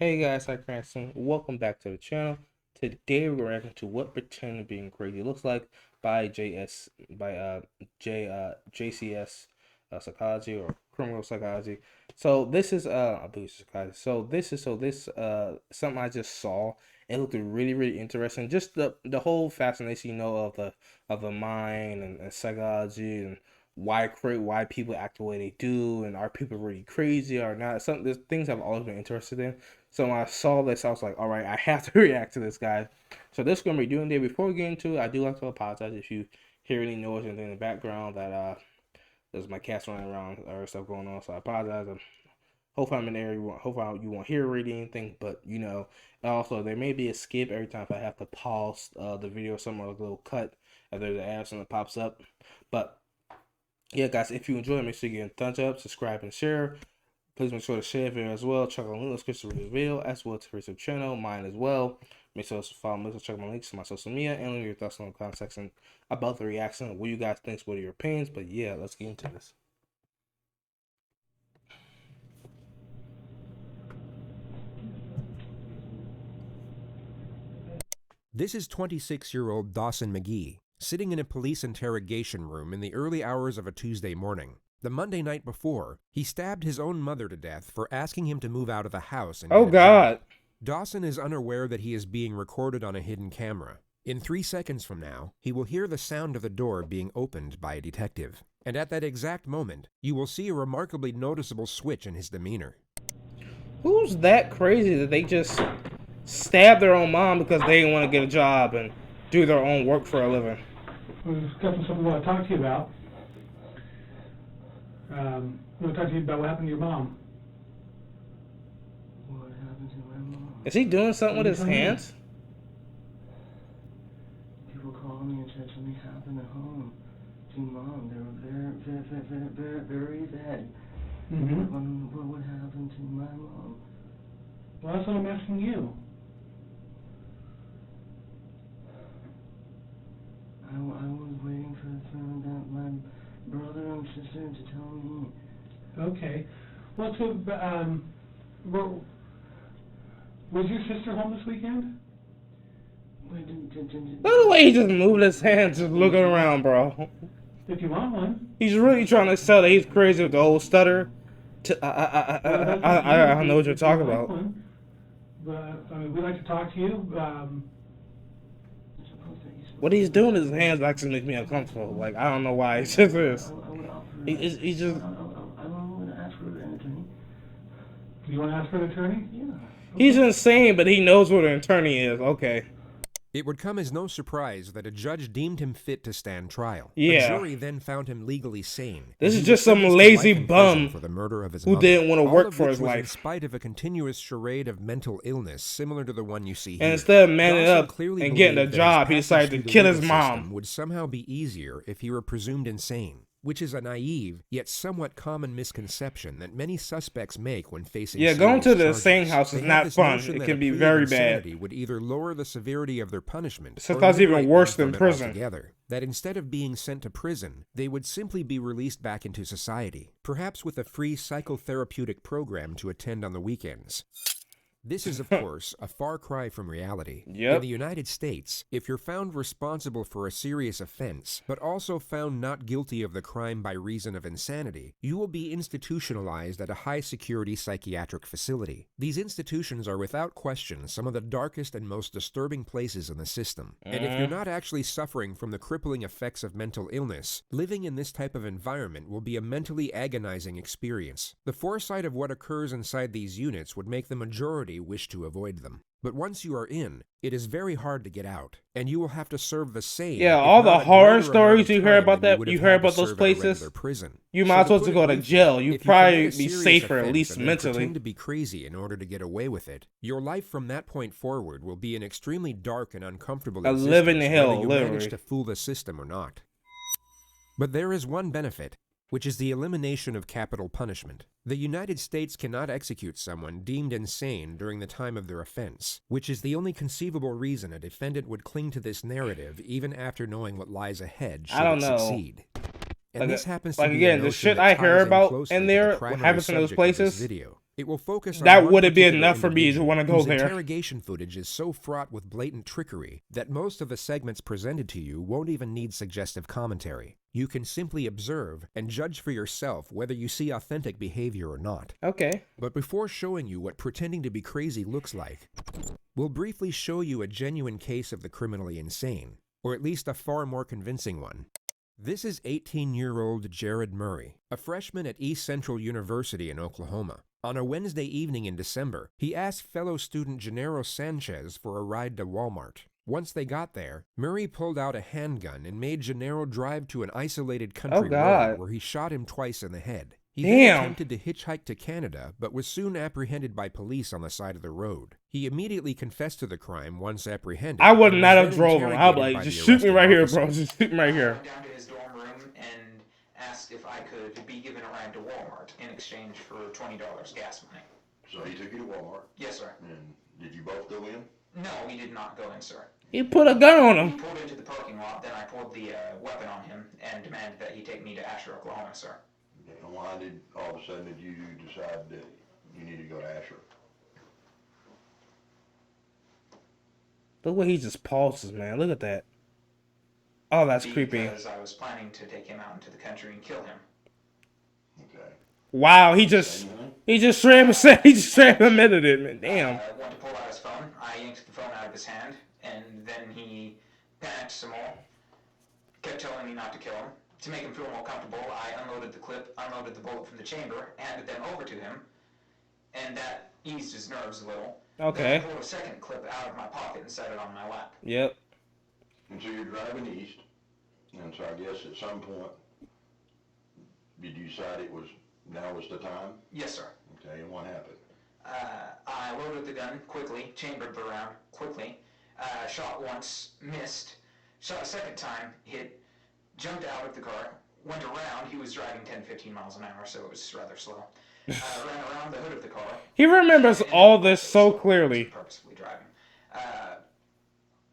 Hey guys, hi Cranston. Welcome back to the channel. Today we're reacting to what pretending being crazy looks like by JCS psychology or criminal psychology. So this is I believe it's psychology. So this something I just saw. It looked really interesting. Just the whole fascination of the mind and psychology and why people act the way they do, and are people really crazy or not. Some there's things I've always been interested in. So when I saw this, I was like, all right, I have to react to this, guy. So this is going to be doing there. Before we get into it, I do like to apologize if you hear any noise or anything in the background that there's my cats running around or stuff going on. So I apologize. Hopefully I'm in the area. Hopefully you won't hear really anything, but also there may be a skip every time if I have to pause the video somewhere, like a little cut if there's an ad that pops up. But yeah, guys, if you enjoy it, make sure you give a thumbs up, subscribe, and share. Please make sure to share the video as well. Check out the link in the description for this video, as well as the YouTube channel, mine as well. Make sure to follow me, check my links to my social media, and leave your thoughts in the comment section about the reaction. What you guys think, what are your opinions? But yeah, let's get into this. This is 26-year-old Dawson McGee, sitting in a police interrogation room in the early hours of a Tuesday morning. The Monday night before, he stabbed his own mother to death for asking him to move out of the house and Oh, get a God. job. Dawson is unaware that he is being recorded on a hidden camera. In 3 seconds from now, he will hear the sound of the door being opened by a detective. And at that exact moment, you will see a remarkably noticeable switch in his demeanor. Who's that crazy that they just stab their own mom because they didn't want to get a job and do their own work for a living? We've got something I want to talk to you about. I want to talk to you about what happened to your mom. What happened to my mom? Is he doing something with his hands? People called me and said something happened at home to mom. They were very bad. What would happen to my mom? Well, that's what I'm asking you. I was waiting for my brother and sister to tell me. Okay. Well, so, was your sister home this weekend? Look at the way he just moved his hands, just looking around, bro. If you want one. He's really trying to sell that he's crazy with the whole stutter. I don't know what you're talking about. But I mean, we'd like to talk to you. What he's doing with his hands actually makes me uncomfortable. Like, I don't know why. It's just this. He's just. I want to ask for an attorney. You want to ask for an attorney? Yeah. Okay. He's insane, but he knows what an attorney is. Okay. It would come as no surprise that a judge deemed him fit to stand trial. Yeah. The jury then found him legally sane. This is just some lazy bum for the murder of his who mother. didn't want to All work of for which his was life. In spite of a continuous charade of mental illness similar to the one you see here. And instead of manning Dawson up clearly and getting a believed that job, he his decided passage to through the kill his legal mom. system would somehow be easier if he were presumed insane, which is a naive yet somewhat common misconception that many suspects make when facing Yeah, going to the charges. insane house is They have not this fun. notion It that can a be plea of very insanity bad. would either lower the severity of their punishment Sometimes or even liberate worse them than from it prison. altogether. That instead of being sent to prison, they would simply be released back into society, perhaps with a free psychotherapeutic program to attend on the weekends. This is, of course, a far cry from reality. Yep. In the United States, if you're found responsible for a serious offense, but also found not guilty of the crime by reason of insanity, you will be institutionalized at a high-security psychiatric facility. These institutions are without question some of the darkest and most disturbing places in the system. And if you're not actually suffering from the crippling effects of mental illness, living in this type of environment will be a mentally agonizing experience. The foresight of what occurs inside these units would make the majority wish to avoid them. But once you are in, it is very hard to get out, and you will have to serve the same. Yeah, all the horror stories you hear about that, you heard about those places, you might as well go to jail. You'd probably be safer, at least mentally. Pretend to be crazy in order to get away with it. Your life from that point forward will be an extremely dark and uncomfortable A existence, living hell, whether you literally. manage to fool the system or not. But there is one benefit, which is the elimination of capital punishment. The United States cannot execute someone deemed insane during the time of their offense, which is the only conceivable reason a defendant would cling to this narrative even after knowing what lies ahead should I don't it know. succeed. And Like, this happens to like be again, a the notion shit that I hear ties in about closely in to the there, what primary happens in those subject of this places, video. It will focus on That one wouldn't be particular enough for me to individual want to go whose there. interrogation footage is so fraught with blatant trickery that most of the segments presented to you won't even need suggestive commentary. You can simply observe and judge for yourself whether you see authentic behavior or not. Okay. But before showing you what pretending to be crazy looks like, we'll briefly show you a genuine case of the criminally insane, or at least a far more convincing one. This is 18-year-old Jared Murray, a freshman at East Central University in Oklahoma. On a Wednesday evening in December, he asked fellow student Gennaro Sanchez for a ride to Walmart. Once they got there, Murray pulled out a handgun and made Gennaro drive to an isolated country road where he shot him twice in the head. He then attempted to hitchhike to Canada, but was soon apprehended by police on the side of the road. He immediately confessed to the crime once apprehended. I would not have drove him. I'd be like, just shoot me right here, bro. Just shoot me right here. I went down to his dorm room and asked if I could be given a ride to Walmart in exchange for $20 gas money. So he took you to Walmart? Yes, sir. And did you both go in? No, we did not go in, sir. He put a gun on He him. pulled into the parking lot, then I pulled the weapon on him and demanded that he take me to Asher, Oklahoma, sir. And why did all of a sudden did you decide that you need to go to Asher? Look what he just pauses, man. Look at that. Oh, that's creepy. Because I was planning to take him out into the country and kill him. Okay. Wow, he just straight up said, he just straight up admitted it, man. Damn. I went to pull out his phone. I yanked the phone out of his hand, and then he panicked some more. Kept telling me not to kill him. To make him feel more comfortable, I unloaded the clip, unloaded the bullet from the chamber, handed them over to him, and that eased his nerves a little. Okay. Then I pulled a second clip out of my pocket and set it on my lap. Yep. And so you're driving east, and so I guess at some point, did you decide now was the time? Yes, sir. Okay, and what happened? I loaded the gun quickly, chambered the round quickly, shot once, missed, shot a second time, hit, jumped out of the car, went around. He was driving 10-15 miles an hour, so it was rather slow. Ran around the hood of the car. He remembers all this so clearly. Purposefully driving.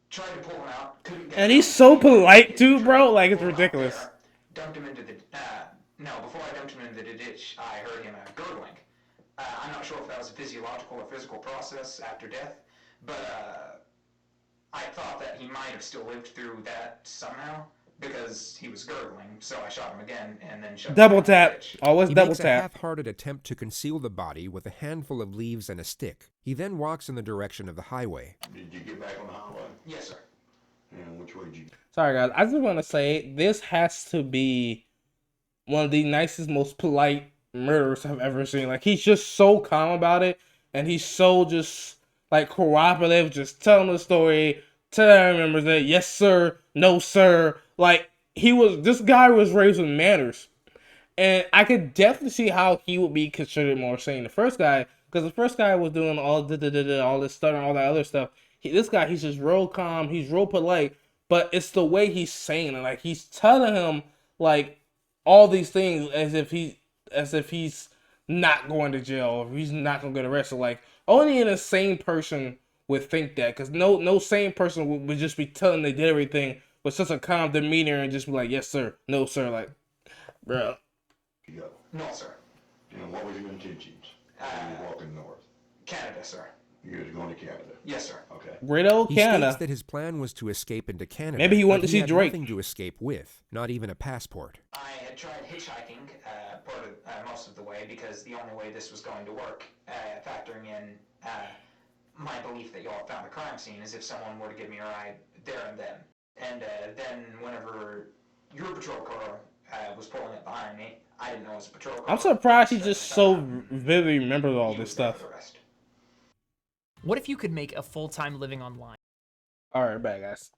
Tried to pull him out, couldn't get And him he's out. so polite too, bro. Like, it's ridiculous. Dumped him into the, before I dumped him into the ditch, I heard him gurgling. I'm not sure if that was a physiological or physical process after death, but I thought that he might have still lived through that somehow, because he was gurgling, so I shot him again, and then shot him Double down the tap. ditch. Always He double makes a tap. half-hearted attempt to conceal the body with a handful of leaves and a stick. He then walks in the direction of the highway. Did you get back on the highway? Yes, sir. And which way did you? Sorry, guys. I just want to say this has to be one of the nicest, most polite murderers I've ever seen. Like, he's just so calm about it, and he's so just like cooperative, just telling the story, telling members that yes sir, no sir. Like, this guy was raised with manners, and I could definitely see how he would be considered more sane. The first guy, because the first guy was doing all this stuff and all that other stuff. This guy, he's just real calm, he's real polite, but it's the way he's saying it. Like, he's telling him like all these things as if he's not going to jail or he's not gonna get arrested. Like, only an insane person would think that, because no sane person would just be telling they did everything with such a calm demeanor and just be like, yes sir, no sir. Like, bro. You go. No, sir. And what were your intentions? When you were walking north. Canada, sir. You was going to Canada. Yes, sir. Okay. Great old He Canada. states that his plan was to escape into Canada. Maybe he wanted but to see had Drake. nothing to escape with, not even a passport. I had tried hitchhiking most of the way because the only way this was going to work, factoring in my belief that y'all found the crime scene, is if someone were to give me a ride there and then. And then whenever your patrol car was pulling up behind me, I didn't know it was a patrol car. I'm surprised he just so vividly remembers all this stuff. What if you could make a full-time living online? Alright, bad guys.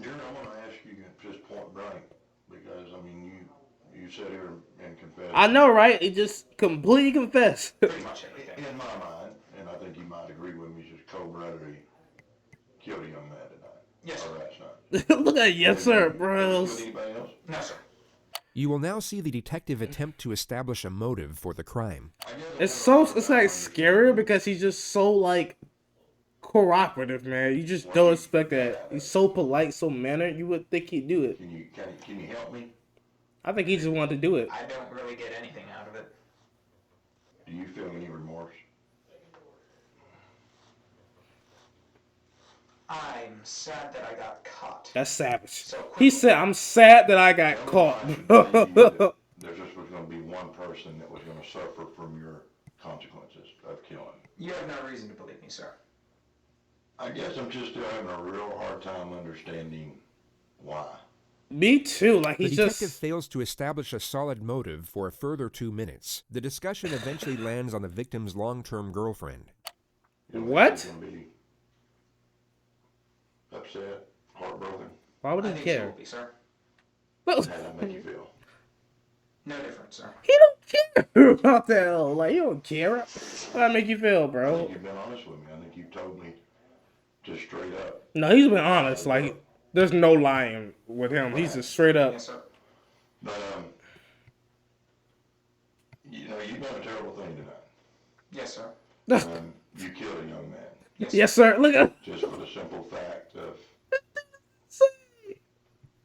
Jeremy, I want to ask you just point blank, because, I mean, you sit here and confess. I know, right? He just completely confessed. Pretty much everything. In my mind, and I think you might agree with me, just cold-bloodedly killed a young man tonight. Yes, sir. Or last night. Look at yes sir, bros. Killed anybody else? No, sir. You will now see the detective attempt to establish a motive for the crime. It's like scarier because he's just so like cooperative, man. You just don't expect that. He's so polite, so mannered. You would think he'd do it. Can you help me? I think he just wanted to do it. I don't really get anything out of it. Do you feel any remorse? I'm sad that I got caught. That's savage. So He quickly. said, "I'm sad that I got caught." There just was going to be one person that was going to suffer from your consequences of killing. You have no reason to believe me, sir. I guess I'm just still having a real hard time understanding why. Me too. Like The he's detective just. fails to establish a solid motive for a further 2 minutes. The discussion eventually lands on the victim's long-term girlfriend. You know, What? she's gonna be upset, heartbroken. Why would I he think she will care? be, sir. How does that make you feel? No different, sir. He don't care about that. Like you don't care. How that make you feel, I bro? think you've been honest with me. I think you've told me just straight up. No, he's been honest. Like there's no lying with him. He's just straight up. Yes, sir. But, you know, you've done a terrible thing tonight. Yes, sir. You killed a young man. Yes, sir. Look at. Just for the simple fact of,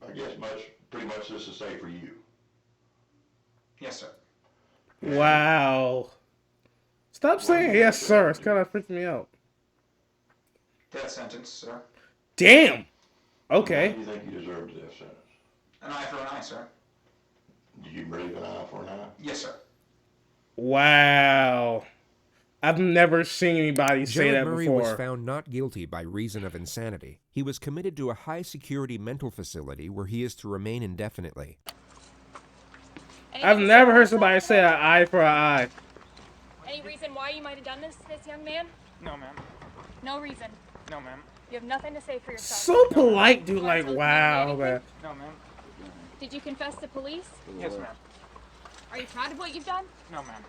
I guess pretty much this is safe for you. Yes, sir. Wow. Stop saying yes, sir. It's kind of freaking me out. Death sentence, sir. Damn. Why Okay. do you think you deserve the death sentence? An eye for an eye, sir. Do you believe an eye for an eye? Yes, sir. Wow. I've never seen anybody say Jared that Murray before. was found not guilty by reason of insanity. He was committed to a high-security mental facility where he is to remain indefinitely. I've never heard somebody say an eye for an eye. Any reason why you might have done this young man? No, ma'am. No reason. No, ma'am. You have nothing to say for yourself. So polite, dude. Like, wow, man. No, ma'am. Did you confess to police? Yes, ma'am. Are you proud of what you've done? No, ma'am.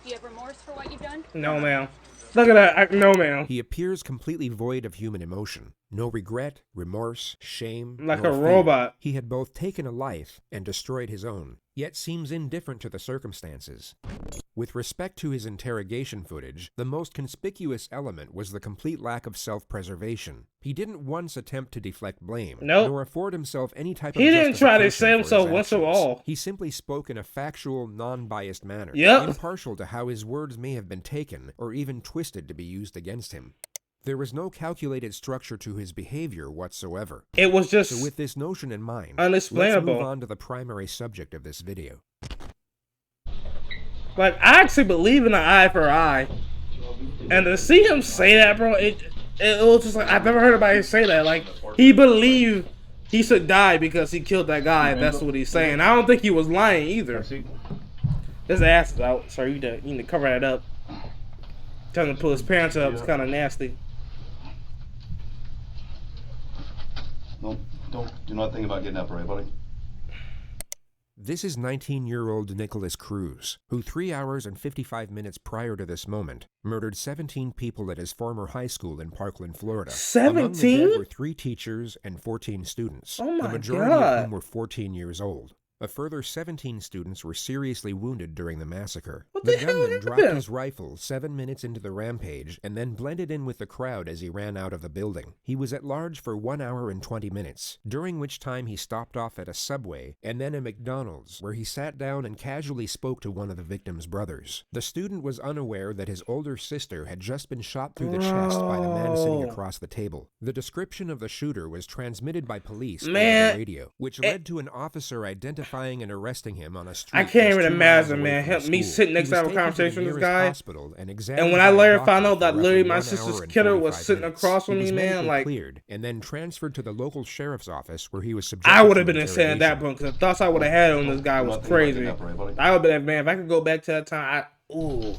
Do you have remorse for what you've done? No, ma'am. Look at that. No, ma'am. He appears completely void of human emotion. No regret, remorse, shame, Like nor a fear. robot. He had both taken a life and destroyed his own, yet seems indifferent to the circumstances. With respect to his interrogation footage, the most conspicuous element was the complete lack of self-preservation. He didn't once attempt to deflect blame, Nope. nor afford himself any type He of didn't try to justification save for himself his once at actions. all. He simply spoke in a factual, non-biased manner, Yep. impartial to how his words may have been taken or even twisted to be used against him. There was no calculated structure to his behavior whatsoever. It was just So with this notion in mind, unexplainable. let's move on to the primary subject of this video. like I actually believe in an eye for an eye, and to see him say that, bro, it was just like I've never heard anybody say that. Like he believed he should die because he killed that guy. That's what he's saying. I don't think he was lying either. His ass is out, so you need to cover that up. Telling him to pull his pants up is kind of nasty. Don't do not think about getting up, right, buddy? This is 19-year-old Nicholas Cruz, who 3 hours and 55 minutes prior to this moment murdered 17 people at his former high school in Parkland, Florida. Among the 17? dead were 3 teachers and 14 students, Oh my the majority God. of whom were 14 years old. A further 17 students were seriously wounded during the massacre. What The the hell gunman dropped happened? his rifle 7 minutes into the rampage and then blended in with the crowd as he ran out of the building. He was at large for 1 hour and 20 minutes, during which time he stopped off at a Subway and then a McDonald's, where he sat down and casually spoke to one of the victim's brothers. The student was unaware that his older sister had just been shot through the chest by the man sitting Bro. across the table. The description of the shooter was transmitted by police over Man, the radio, which led to an officer identifying and arresting him on a street. I can't just even 2 miles imagine, away man. from the Me school. sitting next He to have was a taken conversation the with this nearest guy, hospital and And examined when by I a later doctor found out for that roughly literally my 1 sister's hour and killer was 45 sitting minutes. across from He was me, man, medically like cleared and then transferred to the local sheriff's office where he was subjected I would to have been insane at that interrogation. point because the thoughts I would have had on this guy Do was not think about crazy. getting up, right, buddy? I would have been like, man, if I could go back to that time, ooh.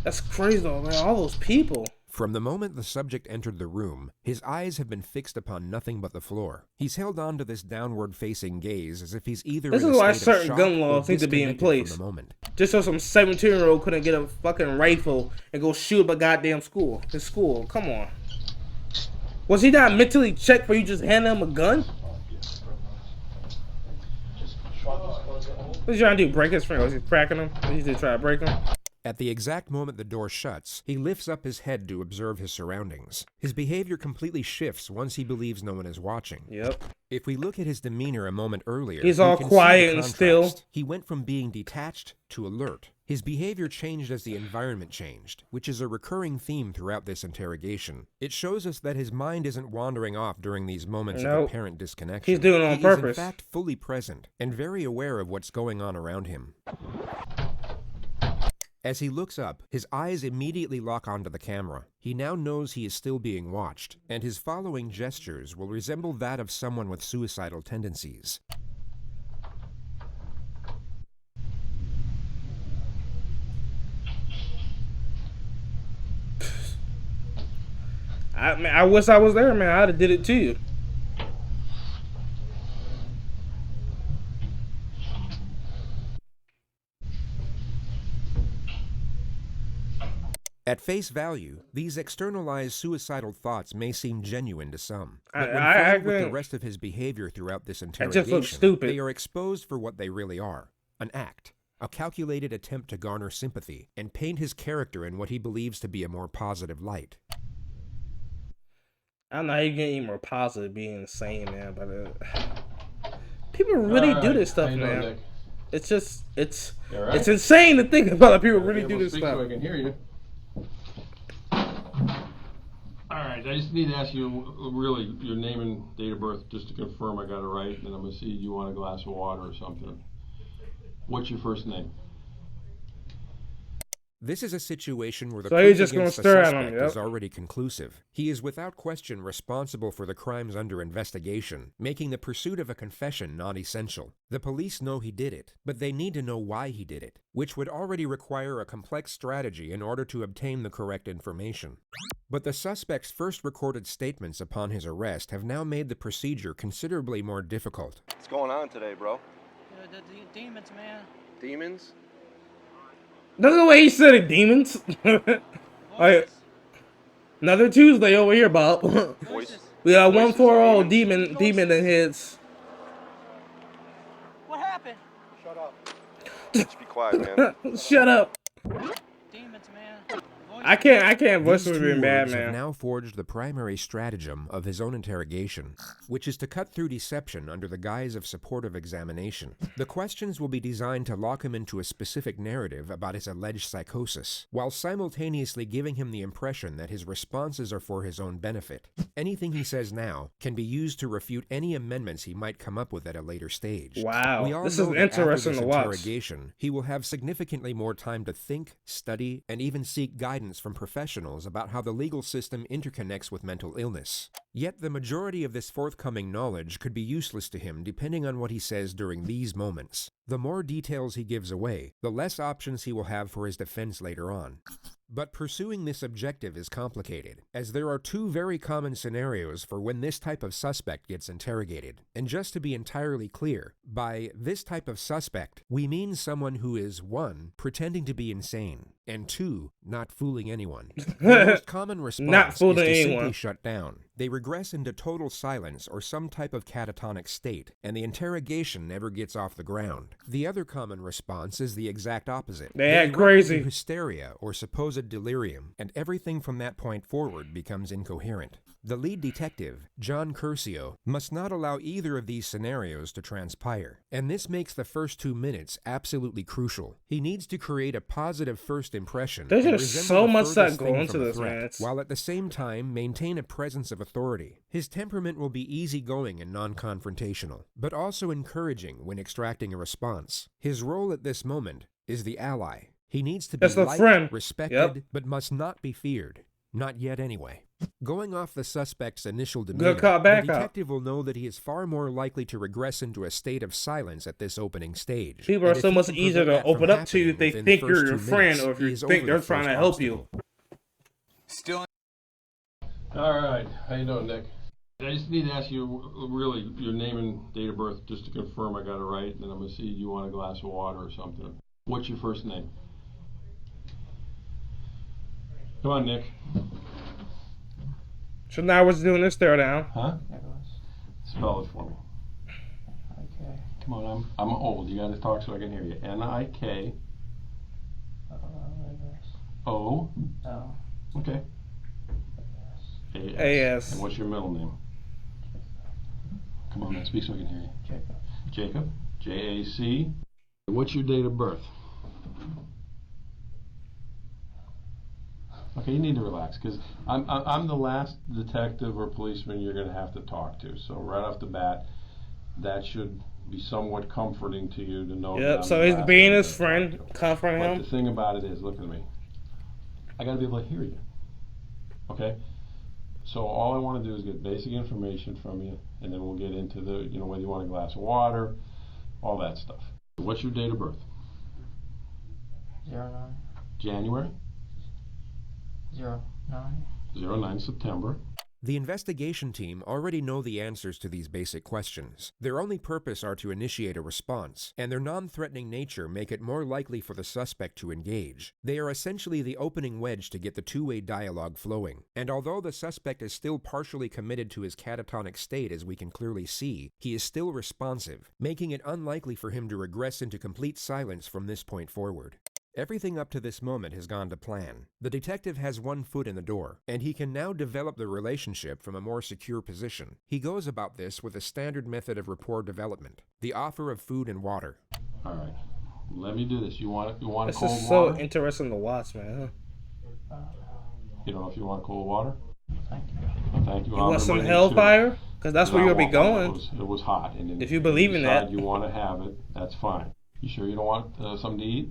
That's crazy though, man. All those people. From the moment the subject entered the room, his eyes have been fixed upon nothing but the floor. He's held on to this downward-facing gaze as if he's either This in is a why state of certain shock gun or laws need to be in disconnected place. from the moment. Just so some 17-year-old couldn't get a fucking rifle and go shoot up a goddamn school. His school. Come on. Was he not mentally checked for you just handing him a gun? What you trying to do? Break his friend? Was he cracking him? Did he just try to break him? At the exact moment the door shuts, he lifts up his head to observe his surroundings. His behavior completely shifts once he believes no one is watching. Yep. If we look at his demeanor a moment earlier, He's we all can quiet see the and still. contrast. He went from being detached to alert. His behavior changed as the environment changed, which is a recurring theme throughout this interrogation. It shows us that his mind isn't wandering off during these moments of apparent disconnection. He's doing it on purpose. He is in fact fully present and very aware of what's going on around him. As he looks up, his eyes immediately lock onto the camera. He now knows he is still being watched, and his following gestures will resemble that of someone with suicidal tendencies. I wish I was there, man. I'd have did it too. At face value, these externalized suicidal thoughts may seem genuine to some, but when I framed with agree. the rest of his behavior throughout this just looks interrogation, stupid. they are exposed for what they really are: an act, a calculated attempt to garner sympathy and paint his character in what he believes to be a more positive light. I don't know how you can get more positive being insane, man, but people really do this stuff, man. Nick? It's just, it's right? it's insane to think about that people really do this Speak stuff. so I can hear you. Alright, I just need to ask you really your name and date of birth just to confirm I got it right, and then I'm going to see you want a glass of water or something. What's your first name? This is a situation where the So proof he's just gonna against the stare at him, suspect yep. is already conclusive. He is without question responsible for the crimes under investigation, making the pursuit of a confession not essential. The police know he did it, but they need to know why he did it, which would already require a complex strategy in order to obtain the correct information. But the suspect's first recorded statements upon his arrest have now made the procedure considerably more difficult. What's going on today, bro? The demons, man. Demons? That's the way he said it, demons. Like, another Tuesday over here, Bob. Voice? We got Voices 140 of demon in hits. What happened? Shut up. Just be quiet, man. Shut up. Demons, man. I can't voice These was two being bad, words have man. now forged the primary stratagem of his own interrogation, which is to cut through deception under the guise of supportive examination. The questions will be designed to lock him into a specific narrative about his alleged psychosis, while simultaneously giving him the impression that his responses are for his own benefit. Anything he says now can be used to refute any amendments he might come up with at a later stage. Wow, We all this know is that after interesting this to watch. interrogation, he will have significantly more time to think, study, and even seek guidance from professionals about how the legal system interconnects with mental illness. Yet the majority of this forthcoming knowledge could be useless to him depending on what he says during these moments. The more details he gives away, the less options he will have for his defense later on. But pursuing this objective is complicated, as there are two very common scenarios for when this type of suspect gets interrogated. And just to be entirely clear, by this type of suspect, we mean someone who is 1. Pretending to be insane, and 2. Not fooling anyone. The most common response is fooling to simply anyone. shut down. They regress into total silence or some type of catatonic state, and the interrogation never gets off the ground. The other common response is the exact opposite. They act erupt crazy. into hysteria or supposed delirium, and everything from that point forward becomes incoherent. The lead detective, John Curcio, must not allow either of these scenarios to transpire, and this makes the first 2 minutes absolutely crucial. He needs to create a positive first impression. There's and just resemble so the much that furthest go thing into from a this, threat, man. It's- while at the same time maintain a presence of authority. His temperament will be easygoing and non-confrontational, but also encouraging when extracting a response. His role at this moment is the ally. He needs to be That's the liked, friend. respected, Yep. but must not be feared. Not yet anyway. Going off the suspect's initial demeanor, Good cop, bad the cop. detective will know that he is far more likely to regress into a state of silence at this opening stage. People are And if so he much can easier prevent to that from open up to you happening if they within the think first you're your 2 friend minutes, or if he you is think over they're the trying first to help you. obstacle. Still. Alright, how you doing, Nick? I just need to ask you really your name and date of birth just to confirm I got it right, and then I'm going to see you want a glass of water or something. What's your first name? Come on, Nick. So now we're just doing this stare down. Huh? Spell it for me. Okay. Come on, I'm old. You got to talk so I can hear you. N-I-K. O. O. Okay. A-S. A-S. And what's your middle name? Come on, man, speak so I can hear you. Jacob. Jacob. J-A-C. What's your date of birth? Okay, you need to relax, because I'm the last detective or policeman you're going to have to talk to. So right off the bat, that should be somewhat comforting to you to know that Yep, I'm so the he's last being one his you're friend, gonna talk to. comforting But him. the thing about it is, look at me. I got to be able to hear you. Okay? So all I want to do is get basic information from you, and then we'll get into the, whether you want a glass of water, all that stuff. What's your date of birth? 09. January? 09. 09 September. The investigation team already know the answers to these basic questions. Their only purpose are to initiate a response, and their non-threatening nature make it more likely for the suspect to engage. They are essentially the opening wedge to get the two-way dialogue flowing. And although the suspect is still partially committed to his catatonic state, as we can clearly see, he is still responsive, making it unlikely for him to regress into complete silence from this point forward. Everything up to this moment has gone to plan. The detective has one foot in the door, and he can now develop the relationship from a more secure position. He goes about this with a standard method of rapport development, the offer of food and water. All right, let me do this. You want This cold is so water? interesting to watch, man. You don't know if you want cold water? Thank you. Thank you. You I'm want gonna some bring it hellfire? Because that's to where you. you'll be going. It was hot. And then If you believe in decide that. you want to have it, that's fine. You sure you don't want something to eat?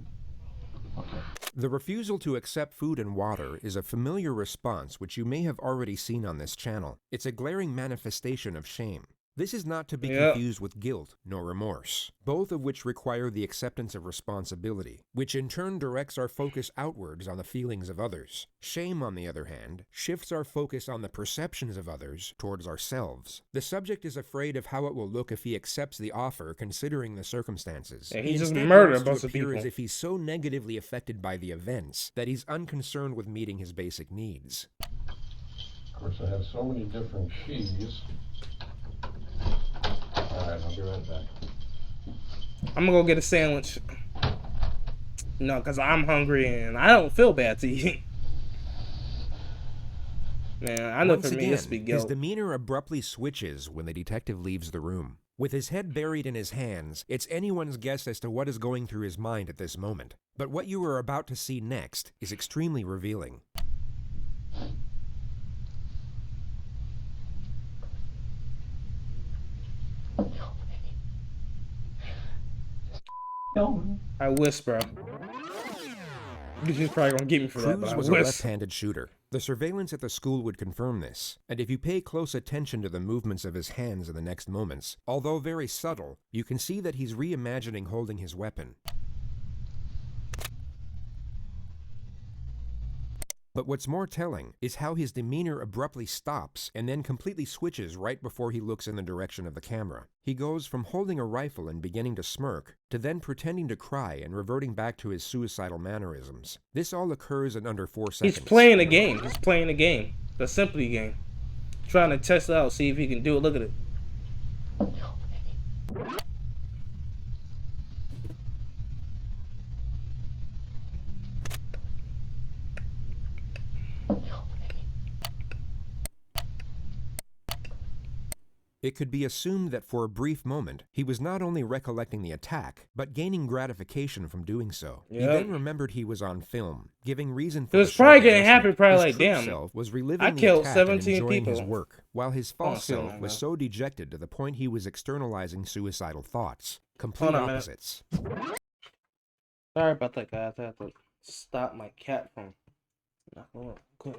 Okay. The refusal to accept food and water is a familiar response which you may have already seen on this channel. It's a glaring manifestation of shame. This is not to be confused with guilt nor remorse, both of which require the acceptance of responsibility, which in turn directs our focus outwards on the feelings of others. Shame, on the other hand, shifts our focus on the perceptions of others towards ourselves. The subject is afraid of how it will look if he accepts the offer considering the circumstances. Yeah, he just instead murdered wants a bunch to of appear people. as if he's so negatively affected by the events that he's unconcerned with meeting his basic needs. Of course, I have so many different keys. Alright, I'll be right back. I'm gonna go get a sandwich. No, because I'm hungry and I don't feel bad to eat. Man, I know Once for me, again, this be his guilt. demeanor abruptly switches when the detective leaves the room. With his head buried in his hands, it's anyone's guess as to what is going through his mind at this moment. But what you are about to see next is extremely revealing. I whisper. He's probably gonna get me for that, but Cruz I was a whisper. left-handed shooter. The surveillance at the school would confirm this, and if you pay close attention to the movements of his hands in the next moments, although very subtle, you can see that he's reimagining holding his weapon. But what's more telling is how his demeanor abruptly stops and then completely switches right before he looks in the direction of the camera. He goes from holding a rifle and beginning to smirk, to then pretending to cry and reverting back to his suicidal mannerisms. This all occurs in under 4 seconds. He's playing a game. He's playing a game. The Simply game. Trying to test it out, see if he can do it. Look at it. It could be assumed that for a brief moment, he was not only recollecting the attack, but gaining gratification from doing so. He then remembered he was on film, giving reason for He was the probably sharp getting happy, adjustment. probably His like, true damn, self was I reliving the killed attack and 17 enjoying his people. work, while his false feel self like was that. so dejected to the point he was externalizing suicidal thoughts. Complete Hold on a minute. opposites. Sorry about that, guys. I have to stop my cat from. Good.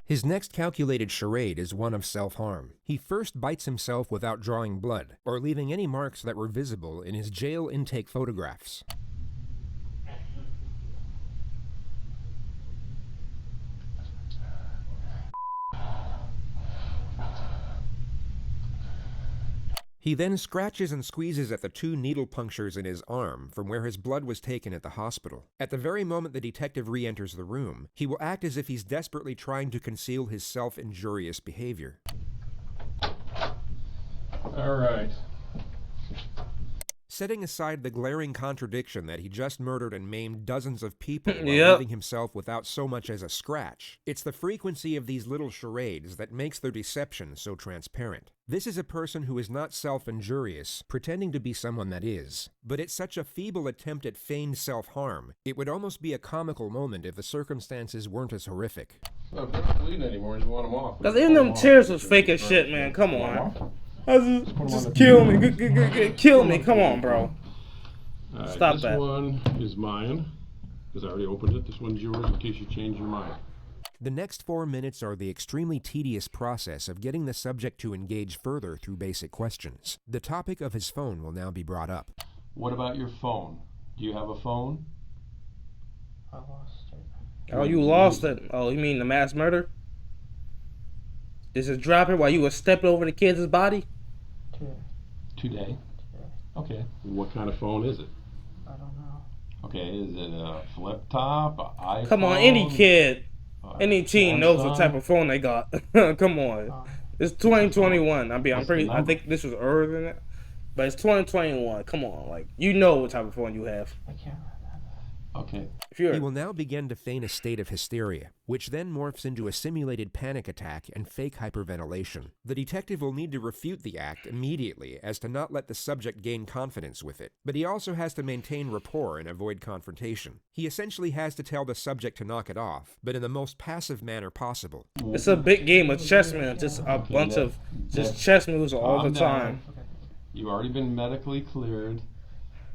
His next calculated charade is one of self-harm. He first bites himself without drawing blood, or leaving any marks that were visible in his jail intake photographs. He then scratches and squeezes at the 2 needle punctures in his arm from where his blood was taken at the hospital. At the very moment the detective re-enters the room, he will act as if he's desperately trying to conceal his self-injurious behavior. All right. Setting aside the glaring contradiction that he just murdered and maimed dozens of people while Yep. leaving himself without so much as a scratch, it's the frequency of these little charades that makes their deception so transparent. This is a person who is not self-injurious, pretending to be someone that is. But it's such a feeble attempt at feigned self-harm, it would almost be a comical moment if the circumstances weren't as horrific. So if they're not bleeding anymore, you want them off. Because even them tears was fake as shit, man. Come on. Just kill me. Kill me. Come on, bro. All right, Stop this that. one is mine, because I already opened it. This one's yours in case you change your mind. The next 4 minutes are the extremely tedious process of getting the subject to engage further through basic questions. The topic of his phone will now be brought up. What about your phone? Do you have a phone? I lost it. Oh, you lost it. Oh, you mean the mass murder? Did it drop it while you were stepping over the kid's body? Today? Okay. What kind of phone is it? I don't know. Okay, is it a flip top, an iPhone? Come on, any kid, any teen knows what Samsung? type of phone they got. Come on. It's 2021. I think this was earlier than that. But it's 2021. Come on, like, you know what type of phone you have. I can't remember. Okay. He will now begin to feign a state of hysteria, which then morphs into a simulated panic attack and fake hyperventilation. The detective will need to refute the act immediately as to not let the subject gain confidence with it, but he also has to maintain rapport and avoid confrontation. He essentially has to tell the subject to knock it off, but in the most passive manner possible. It's a big game of chess, man. Just a bunch of just chess moves all the time. You've already been medically cleared.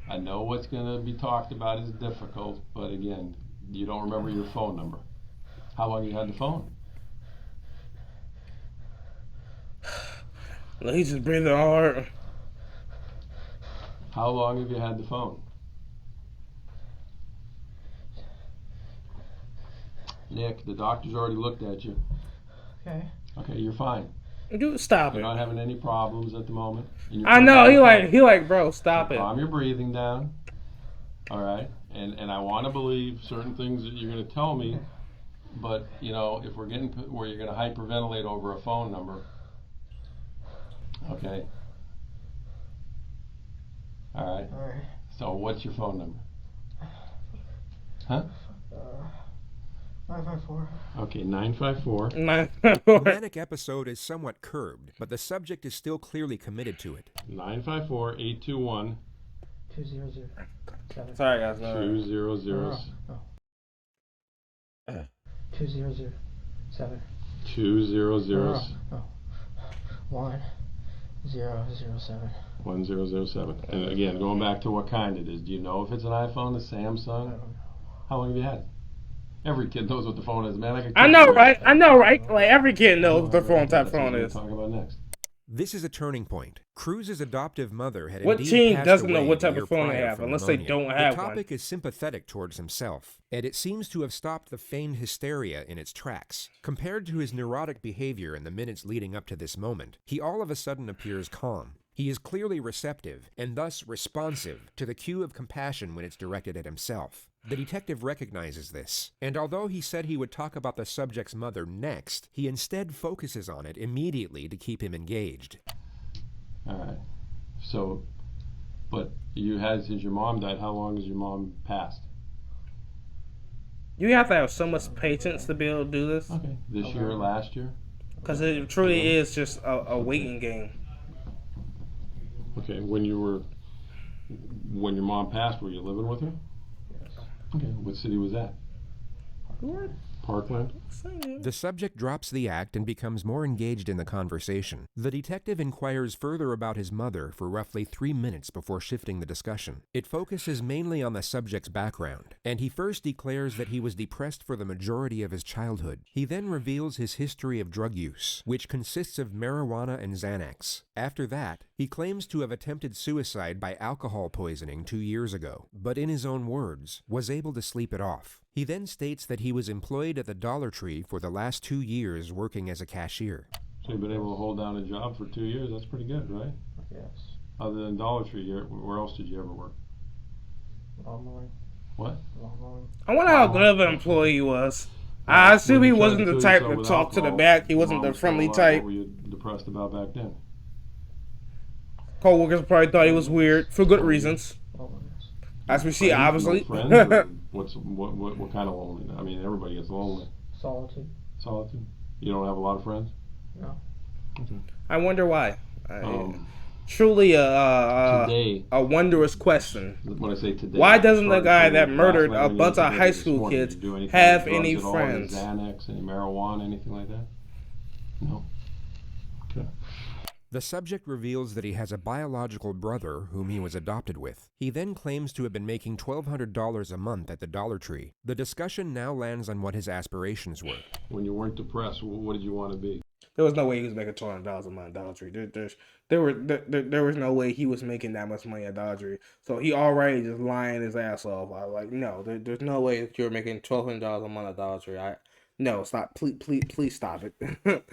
I know what's going to be talked about is difficult, but again, you don't remember your phone number. How long you had the phone? He's just breathing hard. How long have you had the phone? Nick, the doctor's already looked at you. Okay. Okay, you're fine. Dude, stop You're it. not having any problems at the moment. And you're I know, fine. he like, bro, stop it. Calm your breathing down. All right, and I want to believe certain things that you're going to tell me, but you know, if we're getting where you're going to hyperventilate over a phone number, okay. All right. All right. So what's your phone number? Huh? 954. Okay, 954. The manic episode is somewhat curbed, but the subject is still clearly committed to it. 954-821. 200. Sorry, guys. 200. 2007. 200. 1007. 1007. And again, going back to what kind it is. Do you know if it's an iPhone, a Samsung? I don't know. How long have you had it? Every kid knows what the phone is, man. I know, right? I know, right? Like, every kid knows what the phone type phone is. Talk about next. This is a turning point. Cruz's adoptive mother had What indeed teen passed doesn't know away what the type year of phone they prior have, from unless they pneumonia. don't have The one. topic is sympathetic towards himself, and it seems to have stopped the feigned hysteria in its tracks. Compared to his neurotic behavior in the minutes leading up to this moment, he all of a sudden appears calm. He is clearly receptive, and thus responsive, to the cue of compassion when it's directed at himself. The detective recognizes this, and although he said he would talk about the subject's mother next, he instead focuses on it immediately to keep him engaged. All right. So, but you had, since your mom died, how long has your mom passed? You have to have so much patience to be able to do this. Okay. This year, last year? Because it truly is just a waiting game. Okay. When your mom passed, were you living with her? Yes. Okay. What city was that? What? Parkland? The subject drops the act and becomes more engaged in the conversation. The detective inquires further about his mother for roughly 3 minutes before shifting the discussion. It focuses mainly on the subject's background, and he first declares that he was depressed for the majority of his childhood. He then reveals his history of drug use, which consists of marijuana and Xanax. After that, he claims to have attempted suicide by alcohol poisoning 2 years ago, but in his own words, was able to sleep it off. He then states that he was employed at the Dollar Tree for the last 2 years working as a cashier. So you've been able to hold down a job for 2 years. That's pretty good, right? Yes. Other than Dollar Tree, where else did you ever work? Lawn mowing. What? Lawn mowing. I wonder how good of an employee he was. Well, I assume when he you tried wasn't to the kill type yourself to with talk to the alcohol, back. He your wasn't mom the was still friendly alive. type. What were you depressed about back then? Co-workers probably thought he was weird for good reasons. Loneliness. As we see, Friends? obviously. No friends, or what kind of loneliness? I mean, everybody gets lonely. Solitude. Solitude. You don't have a lot of friends. No. Okay. I wonder why. Truly Today, a wondrous question. when I say today, Why doesn't the starting guy from that last murdered night a when you bunch went of to high bed this school morning, kids did you do any have kind of any drugs at all? friends? Any Xanax, any marijuana, anything like that? No. Okay. The subject reveals that he has a biological brother whom he was adopted with. He then claims to have been making $1,200 a month at the Dollar Tree. The discussion now lands on what his aspirations were. When you weren't depressed, what did you want to be? There was no way he was making $200 a month at Dollar Tree. There was no way he was making that much money at Dollar Tree. So he already just lying his ass off. I was like, no, there's no way that you're making $1,200 a month at Dollar Tree. No, stop, please stop it,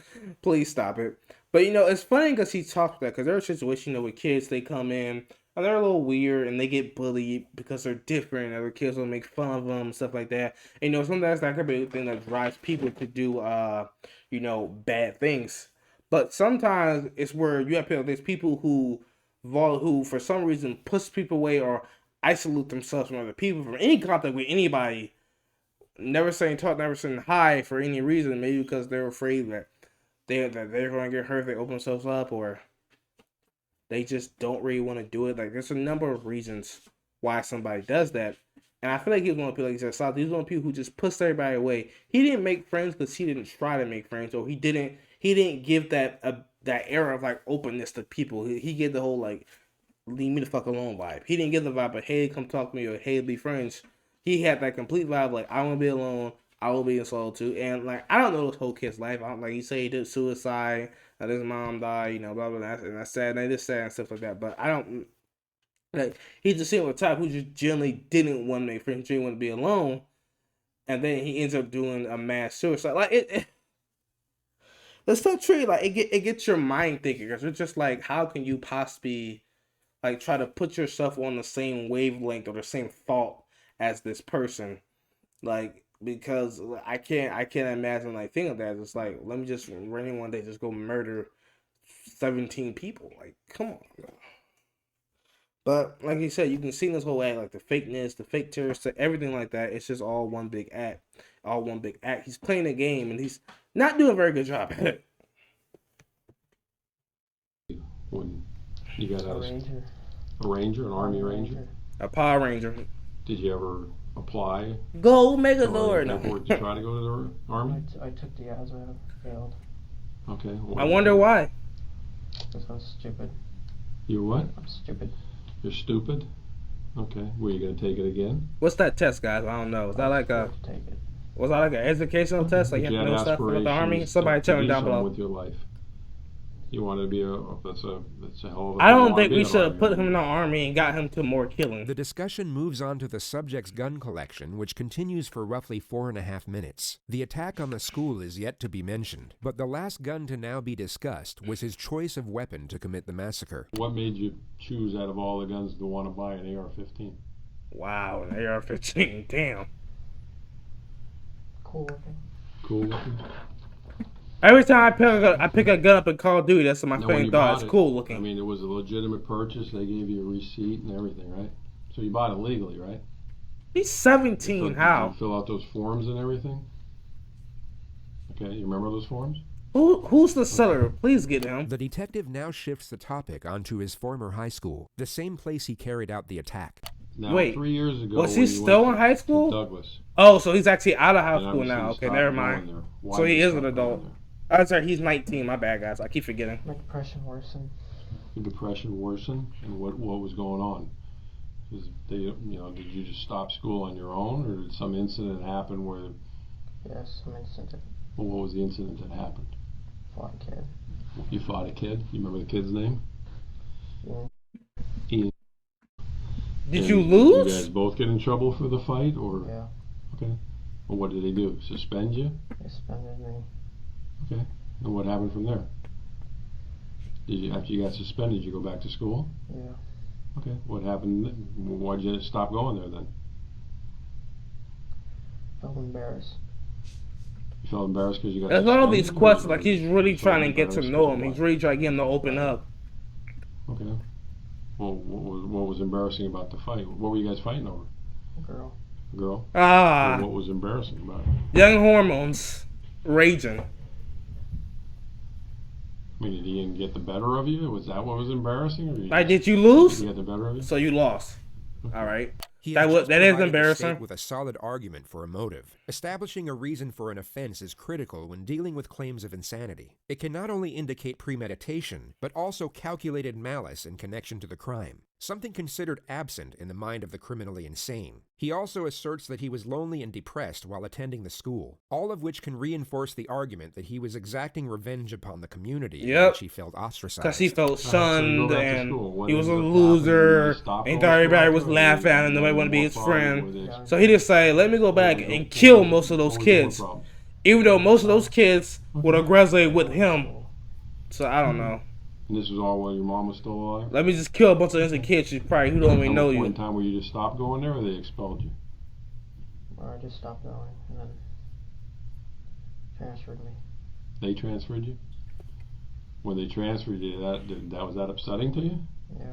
please stop it. But it's funny because he talked that because there are situations with kids they come in and they're a little weird and they get bullied because they're different. Other kids will make fun of them, stuff like that. And sometimes that could be the thing that drives people to do bad things. But sometimes it's where you have people. There's people who for some reason push people away or isolate themselves from other people from any contact with anybody. Never saying talk, never saying hi for any reason. Maybe because they're afraid that they're going to get hurt if they open themselves up, or they just don't really want to do it. Like there's a number of reasons why somebody does that. And I feel like he was one of the people, like he said, South. He was one of the people who just pushed everybody away. He didn't make friends because he didn't try to make friends, or he didn't give that era of like openness to people. He gave the whole like leave me the fuck alone vibe. He didn't give the vibe of hey, come talk to me or hey, be friends. He had that complete vibe like I want to be alone. I will be in solitude. And like I don't know this whole kid's life. I don't like he said he did suicide. His mom died. Blah blah blah. And that's sad. And they just sad and stuff like that. But I don't. Like he's just seeing a type who just generally didn't want to make friends, didn't want to be alone, and then he ends up doing a mass suicide. Like it's so true. Like it gets your mind thinking because it's just like how can you possibly like try to put yourself on the same wavelength or the same thought as this person, like because I can't imagine like thinking of that. It's like let me just random one day just go murder 17 people. Like come on. But like you said, you can see this whole act, like the fakeness, the fake terrorists, everything like that. It's just all one big act. All one big act. He's playing a game, and he's not doing a very good job at it. When you got A ranger. A ranger, an army ranger? A Power Ranger. Did you ever apply? Go Megazord. To try to go to the army? I took the odds, I failed. Okay. I wonder why. Because I'm stupid. You what? I'm stupid. You're stupid? Okay. Were you going to take it again? What's that test, guys? I don't know. Is that like a... Take it. Was that like an educational test? Like you have to know stuff about the army? Somebody tell me down below. With your life. You want to be that's a hell of a I don't think we be should have an put army. him in the army and got him to more killing. The discussion moves on to the subject's gun collection, which continues for roughly 4.5 minutes. The attack on the school is yet to be mentioned, but the last gun to now be discussed was his choice of weapon to commit the massacre. What made you choose out of all the guns to want to buy an AR-15? Wow, an AR-15, damn. Cool looking. Cool looking? Every time I pick a gun up in Call of Duty, that's my Now, when favorite you thought. bought It's cool looking. I mean, it was a legitimate purchase. They gave you a receipt and everything, right? So you bought it legally, right? He's 17. How? Did you fill out those forms and everything? Okay, you remember those forms? Who's the seller? Please get him. The detective now shifts the topic onto his former high school, the same place he carried out the attack. Now, Wait, 3 years ago, was he when you still went in high to school? Douglas. Oh, so he's actually out of high And school now. obviously Okay, he never stopped mind. going there. Why So did he he is stop an going adult. there? I'm sorry, he's 19. My bad, guys. I keep forgetting. My depression worsened. The depression worsened, and what was going on? Did you just stop school on your own, or did some incident happen where? Yes, some incident. Well, what was the incident that happened? Fought a kid. You fought a kid. You remember the kid's name? Yeah. Ian. Did And you Did lose? you guys both get in trouble for the fight, or? Yeah. Okay. Well, what did they do? Suspend you? They suspended me. Okay. And what happened from there? Did you, after you got suspended, did you go back to school? Yeah. Okay. What happened? Why'd you stop going there then? Felt embarrassed. You felt embarrassed because you got There's suspended? all these or questions, you- like he's you really felt trying to get to embarrassed know 'cause him. of He's what? really trying to get him to open up. Okay. Well, what was embarrassing about the fight? What were you guys fighting over? Girl. A girl? Ah, What was embarrassing about it? young hormones raging. I mean, did he get the better of you? Was that what was embarrassing? Or Like, did you lose? Did he get the better of you? So you lost. All right. He That has was just that is provided the embarrassing. state with a solid argument for a motive. Establishing a reason for an offense is critical when dealing with claims of insanity. It can not only indicate premeditation, but also calculated malice in connection to the crime, something considered absent in the mind of the criminally insane. He also asserts that he was lonely and depressed while attending the school, all of which can reinforce the argument that he was exacting revenge upon the community in which he felt ostracized. Because he felt so you go shunned back to and school. What he was a ended up happening? Did loser. you stop And he going thought to everybody school was after, or laughing at him. you Nobody had wanted to be more his problems? friend. Were they- So he decided, let me go back and kill most of those kids. Even though most of those kids would have graduated with him. So I don't know. And this was all while your mom was still alive? Let me just kill a bunch of innocent kids who probably who don't even know At one point you. in time where you just stopped going there, or they expelled you? Or I just stopped going and then transferred me. They transferred you? When they transferred you, that was that upsetting to you? Yeah.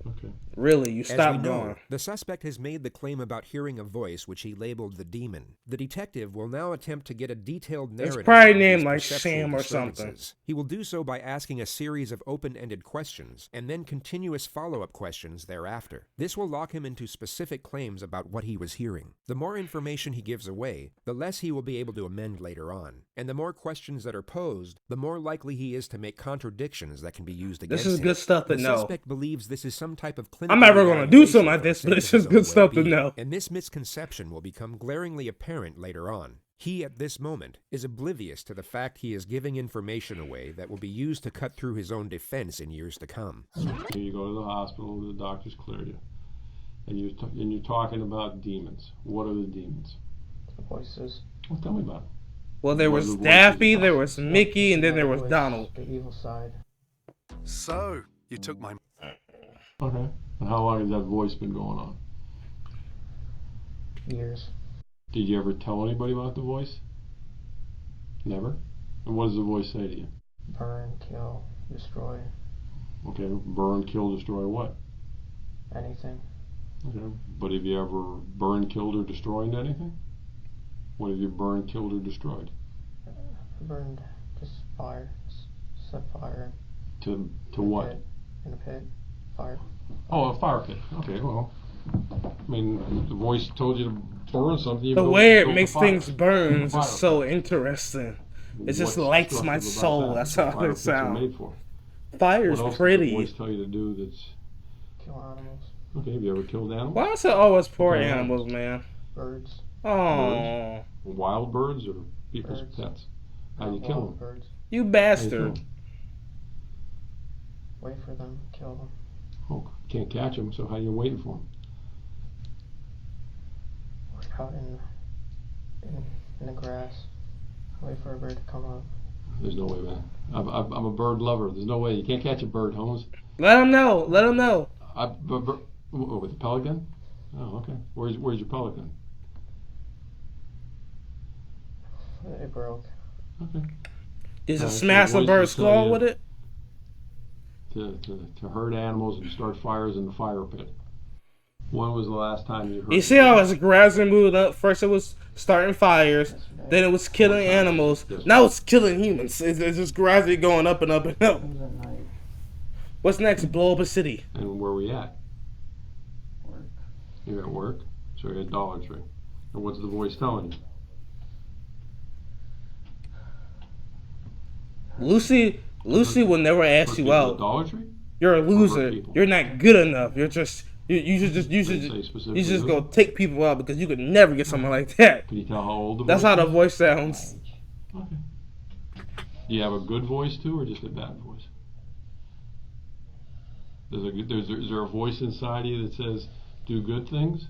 Okay. Really, you As we stopped know, going. the suspect has made the claim about hearing a voice which he labeled the demon. The detective will now attempt to get a detailed narrative. probably of named these like perceptual Sam or something. disturbances. He will do so by asking a series of open-ended questions and then continuous follow-up questions thereafter. This will lock him into specific claims about what he was hearing. The more information he gives away, the less he will be able to amend later on. And the more questions that are posed, the more likely he is to make contradictions that can be used against him. This is good stuff to The know. suspect believes this is some type of clinical I'm never going to do evaluation something like for the this, but sake it's of his just good own stuff to well-being. know. And this misconception will become glaringly apparent later on. He, at this moment, is oblivious to the fact he is giving information away that will be used to cut through his own defense in years to come. You go to the hospital, the doctors clear you, and you're talking about demons. What are the demons? The voices. Well, tell me about it. Well, there What was are the voices Daffy, about? there was Mickey, and then there was Voice, Donald. The evil side. So, you took my... Okay. And how long has that voice been going on? Years. Did you ever tell anybody about the voice? Never? And what does the voice say to you? Burn, kill, destroy. Okay, burn, kill, destroy what? Anything. Okay. But have you ever burned, killed, or destroyed anything? What have you burned, killed, or destroyed? Burned. Just fire. Set fire. To in a what? pit. In a pit. Fire. Oh, a fire pit. Okay, well, I mean, the voice told you to burn something. You The built- way it built a makes fire. things burn is Fire just so pit. interesting. It just What's lights my destructive about soul. that? That's What how fire it pits are sounds. made for? Fire's What else pretty. does the voice tell you to do that's... Kill animals. Okay, have you ever killed animals? Why is it always poor Okay. animals, man? Birds. Oh, Wild birds or people's Birds. pets? How do you Not kill wild them? birds. you How do you kill bastard. 'em? Wait for them. Kill them. Oh, can't catch them, so how are you waiting for them? Out in the grass. Wait for a bird to come up. There's no way, man. I'm a bird lover. There's no way. You can't catch a bird, Holmes. Let him know. Let him know. With a pellet gun? Oh, okay. Where's your pellet gun? It broke. Okay. Just So smash the a voice bird's will tell skull you with it. To herd animals and start fires in the fire pit. When was the last time you heard? You see how it's gradually moving up? First it was starting fires, then it was killing animals. Now it's killing humans. It's just gradually going up and up and up. Comes at night. What's next? Blow up a city. And where we at? Work. You're at work, so you're at Dollar Tree. And what's the voice telling you? Lucy will never ask For you people at out. Dollar Tree? You're a for loser. people? You're not good enough. You should Didn't say just specifically go who? take people out because you could never get someone like that. Can you tell how old the That's voice how the is? voice sounds. Okay. Do you have a good voice too, or just a bad voice? Is there a voice inside you that says, do good things?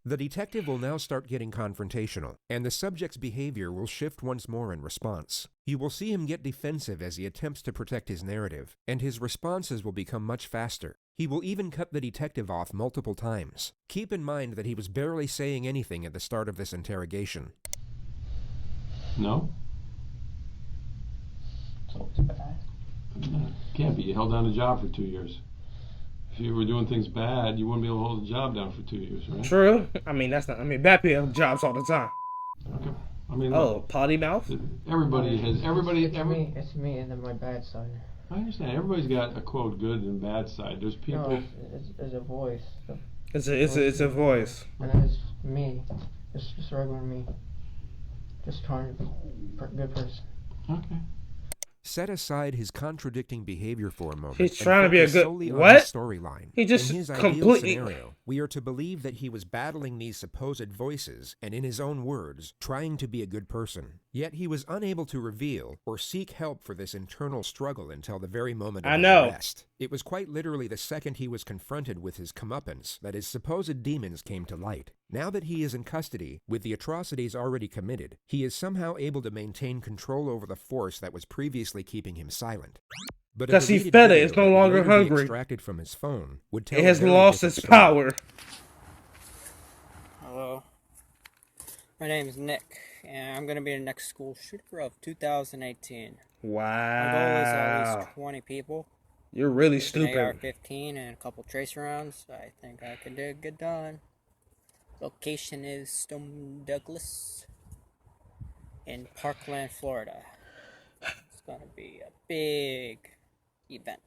The detective will now start getting confrontational, and the subject's behavior will shift once more in response. You will see him get defensive as he attempts to protect his narrative, and his responses will become much faster. He will even cut the detective off multiple times. Keep in mind that he was barely saying anything at the start of this interrogation. No? So it's bad. Can't be. You held down a job for 2 years. If you were doing things bad, you wouldn't be able to hold a job down for 2 years, right? True. I mean, that's not. I mean, bad people have jobs all the time. Okay. I mean, Oh, look, potty mouth. everybody has. It's me and then my bad side. I understand. Everybody's got a quote good and bad side. There's people. No, it's a voice. It's a voice. And then it's me, just regular me, just trying to be a good person. Okay. Set aside his contradicting behavior for a moment. He's trying to be a good solely on what? his storyline. He just in his completely. ideal scenario, we are to believe that he was battling these supposed voices and, in his own words, trying to be a good person. Yet he was unable to reveal or seek help for this internal struggle until the very moment of his arrest. It was quite literally the second he was confronted with his comeuppance that his supposed demons came to light. Now that he is in custody, with the atrocities already committed, he is somehow able to maintain control over the force that was previously keeping him silent. But because he fed it, it's no longer hungry. Extracted from his phone would tell it has lost its power. Hello, my name is Nick, and I'm going to be the next school shooter of 2018. Wow. My goal is at least 20 people. You're really with stupid. An AR-15 and a couple tracer rounds. I think I could get done. Location is Stone Douglas in Parkland, Florida. It's going to be a big event.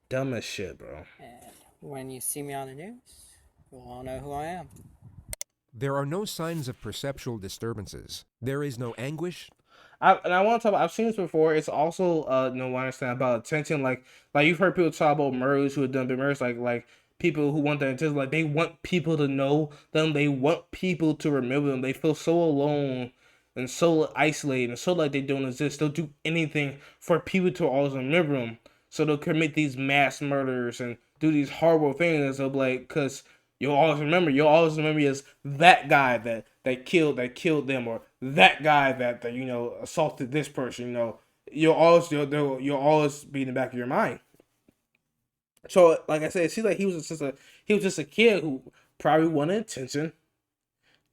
Dumb as shit, bro. And when you see me on the news, you'll all know who I am. There are no signs of perceptual disturbances. There is no anguish. And I want to talk about, I've seen this before. It's also, I understand about attention. Like you've heard people talk about murders who have done big murders, like people who want their attention. Like, they want people to know them. They want people to remember them. They feel so alone and so isolated and so like they don't exist. They'll do anything for people to always remember them. So they'll commit these mass murders and do these horrible things. They'll be like, because you'll always remember me as that guy that killed them, or that guy that assaulted this person. You'll always be in the back of your mind. So, like I said, it seems like he was just a kid who probably wanted attention,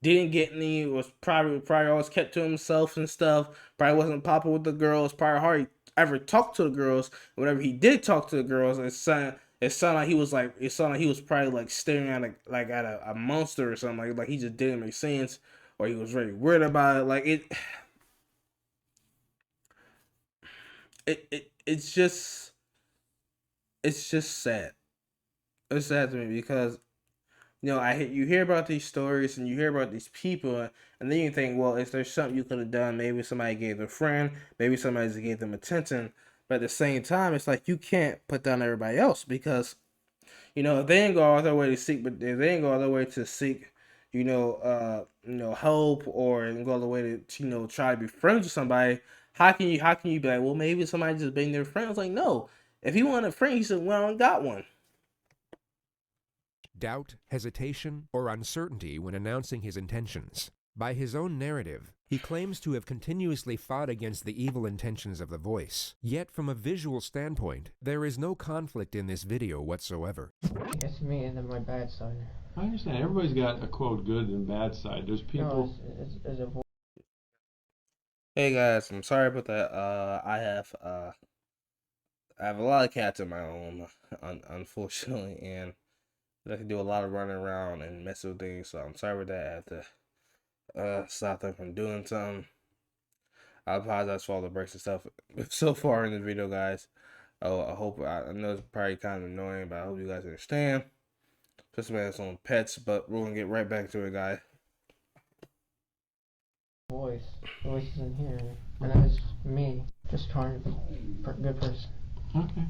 didn't get any, was probably always kept to himself and stuff. Probably wasn't popular with the girls. Probably hardly ever talked to the girls. Whenever he did talk to the girls, it sounded like he was probably like staring at a monster or something. Like he just didn't make sense, or he was very weird about it. Like it's just sad. It's sad to me because you hear about these stories and you hear about these people, and then you think, well, if there's something you could have done, maybe somebody gave them a friend, maybe somebody just gave them attention. But at the same time, it's like you can't put down everybody else because, if they ain't go all their way to seek, help, or go all the way to try to be friends with somebody. How can you be like, well, maybe somebody just being their friend? It's like, no. If he wanted a friend, he said, well, I got one. Doubt, hesitation, or uncertainty when announcing his intentions. By his own narrative, he claims to have continuously fought against the evil intentions of the voice. Yet, from a visual standpoint, there is no conflict in this video whatsoever. It's me and then my bad side. I understand. Everybody's got a quote good and bad side. There's people. No, it's a voice. Hey guys, I'm sorry about that. I have a lot of cats of my own, unfortunately, and I can do a lot of running around and messing with things. So I'm sorry about that. I have to stop them from doing something. I apologize for all the breaks and stuff so far in the video, guys. I know it's probably kind of annoying, but I hope you guys understand. Especially when it's on pets, but we're gonna get right back to it, guys. Voice is in here, and then it's me, just trying to be a good person. Okay.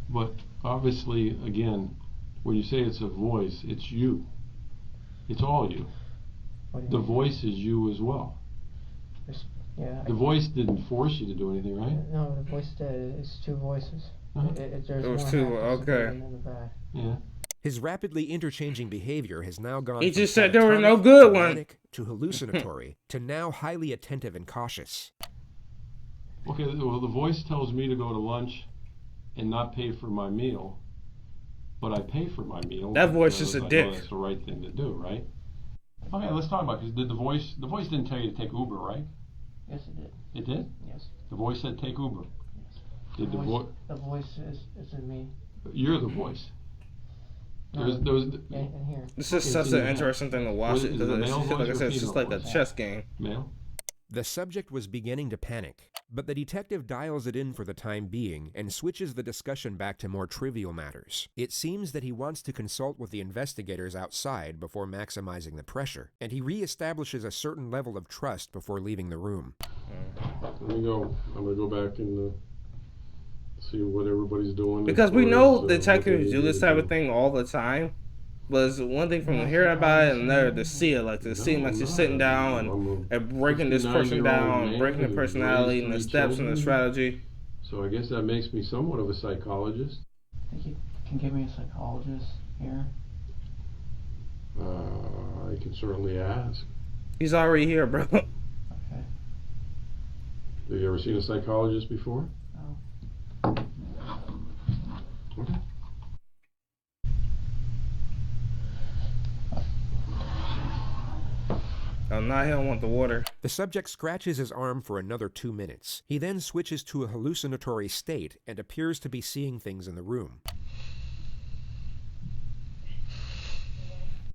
But obviously, again, when you say it's a voice, it's you. It's all you. The voice is you as well. Yeah. The voice didn't force you to do anything, right? No, the voice did. It's two voices. Uh-huh. There's it was one two. half that's the Okay. good and then the bad. Yeah. His rapidly interchanging behavior has now gone He from just said there were no catatonic good to one. manic to hallucinatory to now highly attentive and cautious. Okay, well, the voice tells me to go to lunch and not pay for my meal, but I pay for my meal. That voice is a I dick. know that's the right thing to do, right? Okay, let's talk about it. Because the voice didn't tell you to take Uber, right? Yes, it did. It did? Yes. The voice said take Uber. Yes. Did the voice? The voice is in me. You're the voice. No, There's in here. This is such an interesting thing to watch it because like I said, it's just like a chess game. Male? The subject was beginning to panic, but the detective dials it in for the time being and switches the discussion back to more trivial matters. It seems that he wants to consult with the investigators outside before maximizing the pressure, and he reestablishes a certain level of trust before leaving the room. Let me go. I'm going to go back and see what everybody's doing. Because we know detectives do this type of thing all the time. But it's one thing from hearing about it and another to see it. Like to see him like just sitting down and breaking this person down, breaking the personality and the steps and the strategy. So I guess that makes me somewhat of a psychologist. Think you can give me a psychologist here? I can certainly ask. He's already here, bro. Okay. Have you ever seen a psychologist before? No. Okay. Oh, now he don't want the water. The subject scratches his arm for another 2 minutes. He then switches to a hallucinatory state and appears to be seeing things in the room.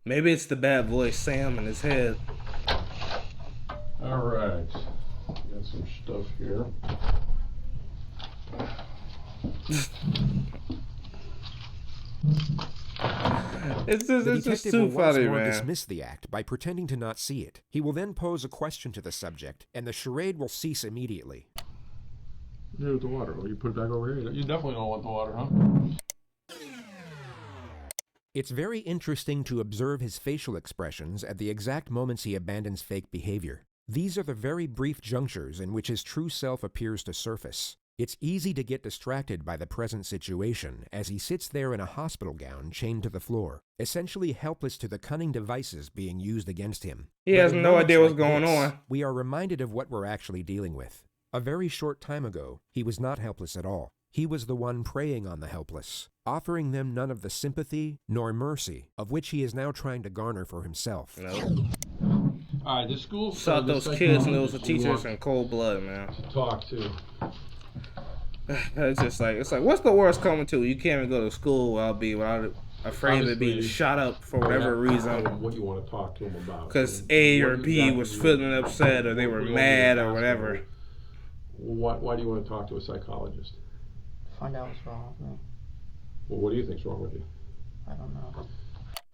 Maybe it's the bad voice Sam in his head. All right. Got some stuff here. It's The just detective too will once funny, more man. dismiss the act by pretending to not see it. He will then pose a question to the subject, and the charade will cease immediately. Do with the water. Well, you put it back over here. You definitely don't want the water, huh? It's very interesting to observe his facial expressions at the exact moments he abandons fake behavior. These are the very brief junctures in which his true self appears to surface. It's easy to get distracted by the present situation as he sits there in a hospital gown chained to the floor, essentially helpless to the cunning devices being used against him. He But has in no moments idea what's like going this, on. We are reminded of what we're actually dealing with. A very short time ago, he was not helpless at all. He was the one preying on the helpless, offering them none of the sympathy nor mercy of which he is now trying to garner for himself. Nope. All right, the school Shot those kids and those teachers in cold blood, man. To talk to. It's just like, it's like, what's the worst coming to? You can't even go to school without afraid of being shot up for whatever reason. What you want to talk to them about? Because A or B was feeling upset or they were mad or whatever. Why do you want to talk to a psychologist? Find out what's wrong with me. Well, what do you think's wrong with you? I don't know.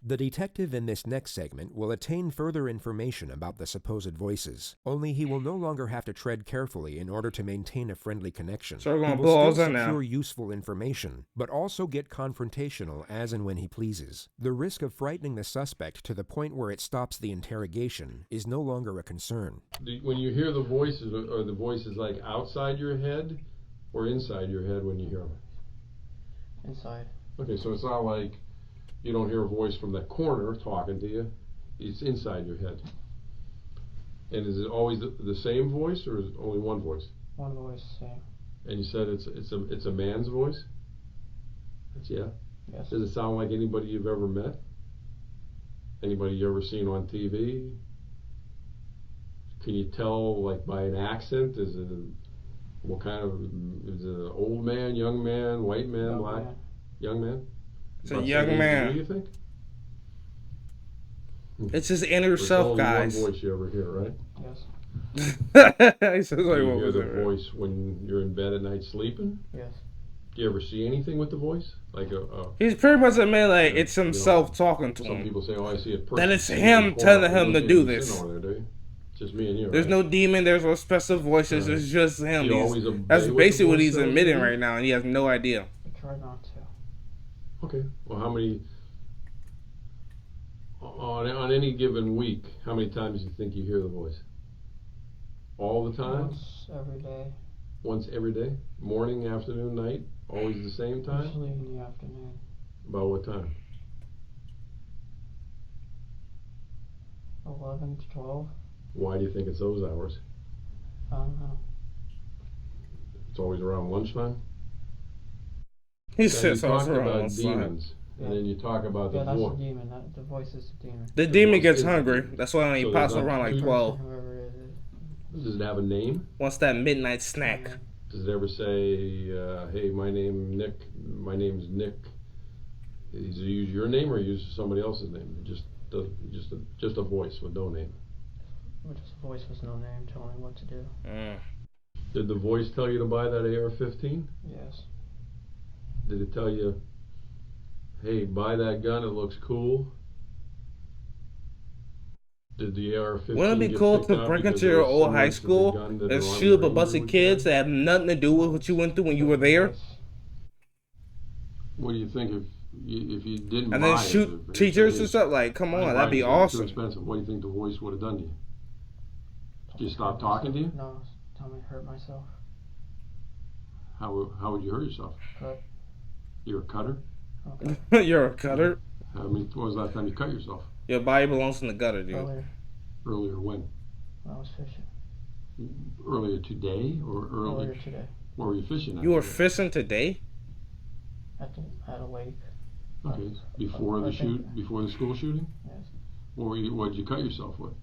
The detective in this next segment will attain further information about the supposed voices, only he will no longer have to tread carefully in order to maintain a friendly connection. So we're gonna he blow will holes still in now. secure useful information, but also get confrontational as and when he pleases. The risk of frightening the suspect to the point where it stops the interrogation is no longer a concern. When you hear the voices, are the voices like outside your head or inside your head when you hear them? Inside. Okay, so it's not like you don't hear a voice from that corner talking to you. It's inside your head. And is it always the same voice, or is it only one voice? One voice, same. And you said it's a man's voice? Yeah. Yes. Does it sound like anybody you've ever met? Anybody you ever seen on TV? Can you tell, like, by an accent? Is it what kind of, is it an old man, young man, white man, Young black? man. Young man? It's a young man. What do you think? It's his inner There's self, only guys. one voice you ever hear, right? Yes. He says, like, Do you what hear was the it? voice when you're in bed at night sleeping? Yes. Do you ever see anything with the voice? Like He's pretty much admitting like Yeah, it's himself talking to some him. people say, "Oh, I see a person." That it's sitting him in the corner." telling him You to don't do see him this. sitting over there, do you? Just me and you. There's right? no demon. There's no special voices. It's just him. You always obey That's what the basically what voice he's tells you admitting to do? right now, and he has no idea. I try not to. Okay. Well, how many on any given week? How many times do you think you hear the voice? All the time? Once every day. Once every day? Morning, afternoon, night? Always the same time? Usually in the afternoon. About what time? 11 to 12. Why do you think it's those hours? I don't know. It's always around lunchtime? He Now, said you so. talked about demons, and then you talk about Yeah, the that's the voice. demon. The voice is the demon. The demon voice gets is the hungry. demon. That's why he So pops there's not around like two- 12. Whoever it is. Does it have a name? Wants that midnight snack. Does it ever say, hey, my name's Nick? Does it use your name or use somebody else's name? Just a voice with no name. Just a voice with no name telling me what to do. Did the voice tell you to buy that AR-15? Yes. Did it tell you, hey, buy that gun, it looks cool? Did the AR-15 Wouldn't it be get cool picked to up break because into it your was old similar high to the school gun that and the Army shoot up a Ranger bunch of would kids carry? that have nothing to do with what you went through when you were there? What do you think if you didn't And buy then it? shoot teachers and stuff? Like, come on, that'd be Too awesome. expensive. What do you think the voice would have done to you? Did you stop talking to you? No, tell me to hurt myself. How would you hurt yourself? Cut. You're a cutter? Okay. You're a cutter? I mean, when was the last time you cut yourself? Your body belongs in the gutter, dude. Earlier when? When I was fishing. Earlier today or Earlier today. Where were you fishing at? You were fishing today? At a lake. Okay. Before the school shooting? Yes. What did you cut yourself with?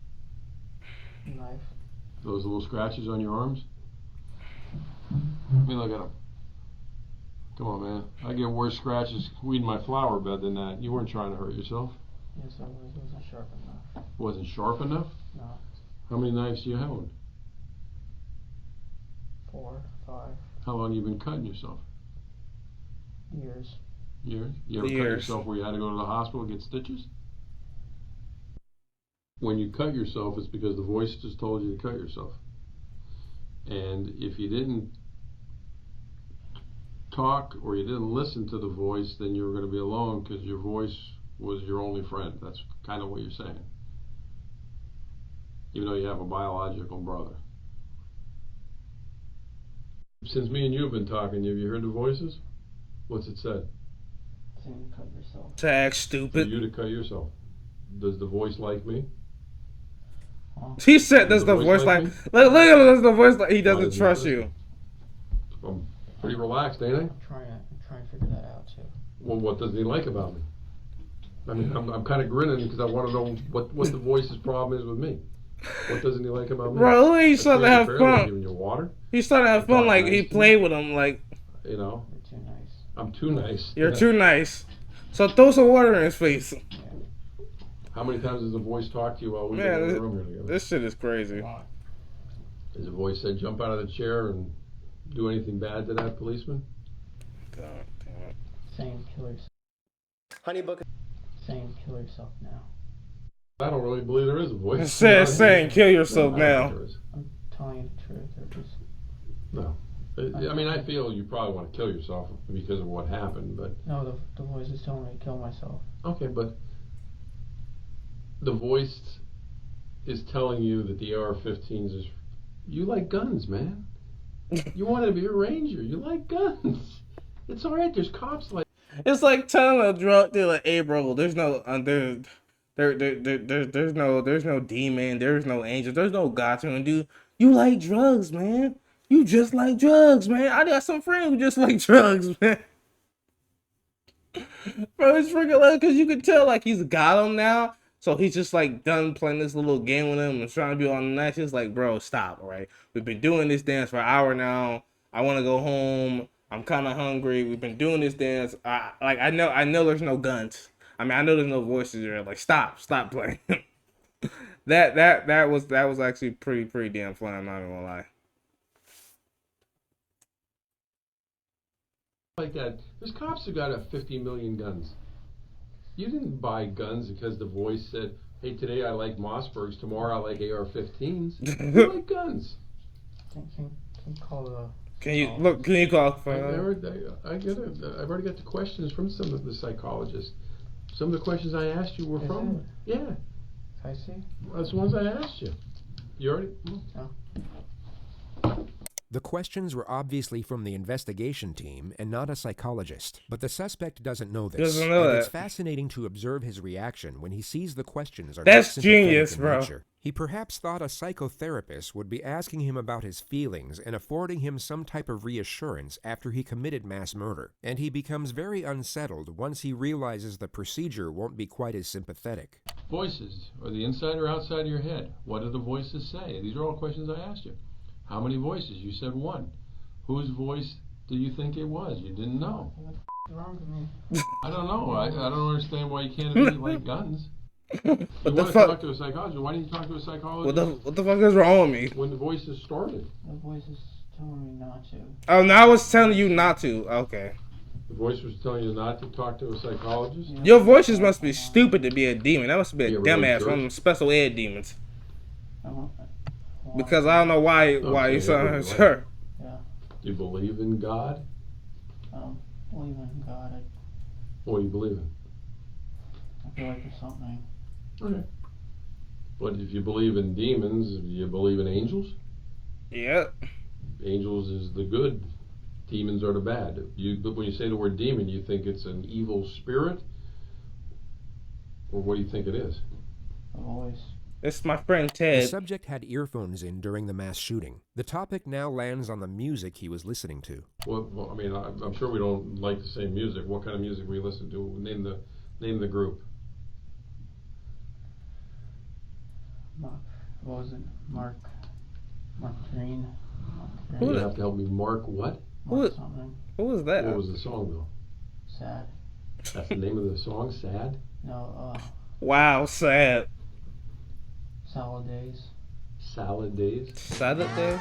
Knife. Those little scratches on your arms? Let me look at them. Come on, man. I get worse scratches weeding my flower bed than that. You weren't trying to hurt yourself. Yes, I was. It wasn't sharp enough. Wasn't sharp enough? No. How many knives do you own? 4, 5. How long have you been cutting yourself? Years. Years? You ever cut yourself where you had to go to the hospital to get stitches? When you cut yourself, it's because the voice just told you to cut yourself. And if you didn't talk or you didn't listen to the voice, then you were going to be alone because your voice was your only friend. That's kind of what you're saying. Even though you have a biological brother. Since me and you have been talking, have you heard the voices? What's it said? Saying cut yourself. Tag stupid. For you to cut yourself. Does the voice like me? He said, "Does the voice like? Look at him. Does the voice like? He doesn't trust you." I'm pretty relaxed, ain't I? I'm trying to figure that out too. Well, what does he like about me? I mean, I'm kind of grinning because I want to know what the voice's problem is with me. What doesn't he like about me? Bro, he's starting to have fun. Giving you water. He's starting to have fun. Like he played with him. Like, you know. You're too nice. I'm too nice. You're too nice. So throw some water in his face. How many times does the voice talk to you while we've been in the room here together? This shit is crazy. Does the voice say jump out of the chair and do anything bad to that policeman? God damn it. Saying kill yourself. Honeybook. Saying kill yourself now. I don't really believe there is a voice. It says saying kill yourself now. I'm telling you the truth. They're just... No. I mean, I feel you probably want to kill yourself because of what happened, but... No, the voice is telling me to kill myself. Okay, but... The voice is telling you that the AR-15s is... You like guns, man. You want to be a ranger. You like guns. It's alright, there's cops like... It's like telling a drug dealer, "Hey, bro, there's no there's no demon, there's no angel, there's no God to do. You like drugs, man. You just like drugs, man. I got some friends who just like drugs, man." Bro, it's freaking like, because you can tell like he's got him now. So he's just like done playing this little game with him and trying to be on the night. He's like, "Bro, stop, all right? We've been doing this dance for an hour now. I want to go home. I'm kind of hungry. We've been doing this dance. I know there's no guns. I mean, I know there's no voices there. Like, stop playing." that was actually pretty damn fun. I'm not gonna lie. Like that. There's cops who got 50 million guns. You didn't buy guns because the voice said, "Hey, today I like Mossbergs, tomorrow I like AR-15s." You like guns. Can you call the... Can you call? I get it. I've already got the questions from some of the psychologists. Some of the questions I asked you were from... Yeah. I see. That's the ones I asked you. You already... Oh. The questions were obviously from the investigation team and not a psychologist, but the suspect doesn't know this. Doesn't know and that. It's fascinating to observe his reaction when he sees the questions are That's not sympathetic genius, in bro. nature. He perhaps thought a psychotherapist would be asking him about his feelings and affording him some type of reassurance after he committed mass murder, and he becomes very unsettled once he realizes the procedure won't be quite as sympathetic. Voices, are the inside or outside of your head? What do the voices say? These are all questions I asked you. How many voices? You said one. Whose voice do you think it was? You didn't know. What's wrong with me? I don't know. I don't understand why you can't admit like guns. You What want the to fuck? talk to a psychologist. Why didn't you talk to a psychologist? What the fuck is wrong with me? When the voices started. The voice is telling me not to. Oh, now I was telling you not to. Okay. The voice was telling you not to talk to a psychologist? Your voices must be stupid to be a demon. That must be a You ever go to dumbass, one of church? them special ed demons. Well, Because I don't know why you Okay, saying yeah, sir. yeah. Do you believe in God? I don't believe in God. What do you believe in? I feel like there's something. Okay. But if you believe in demons, do you believe in angels? Yep. Angels is the good. Demons are the bad. But when you say the word demon, you think it's an evil spirit? Or what do you think it is? A voice. It's my friend The Ted. subject had earphones in during the mass shooting. The topic now lands on the music he was listening to. Well, I mean, I'm sure we don't like the same music. What kind of music we listen to? Name the group. What was it? Mark Green. Who You the- have to help me. Mark what? Mark something. Who was that? What was the song though? Sad. That's the name of the song. Sad. No, Wow, sad. Salad Days. Salad Days. Saturday?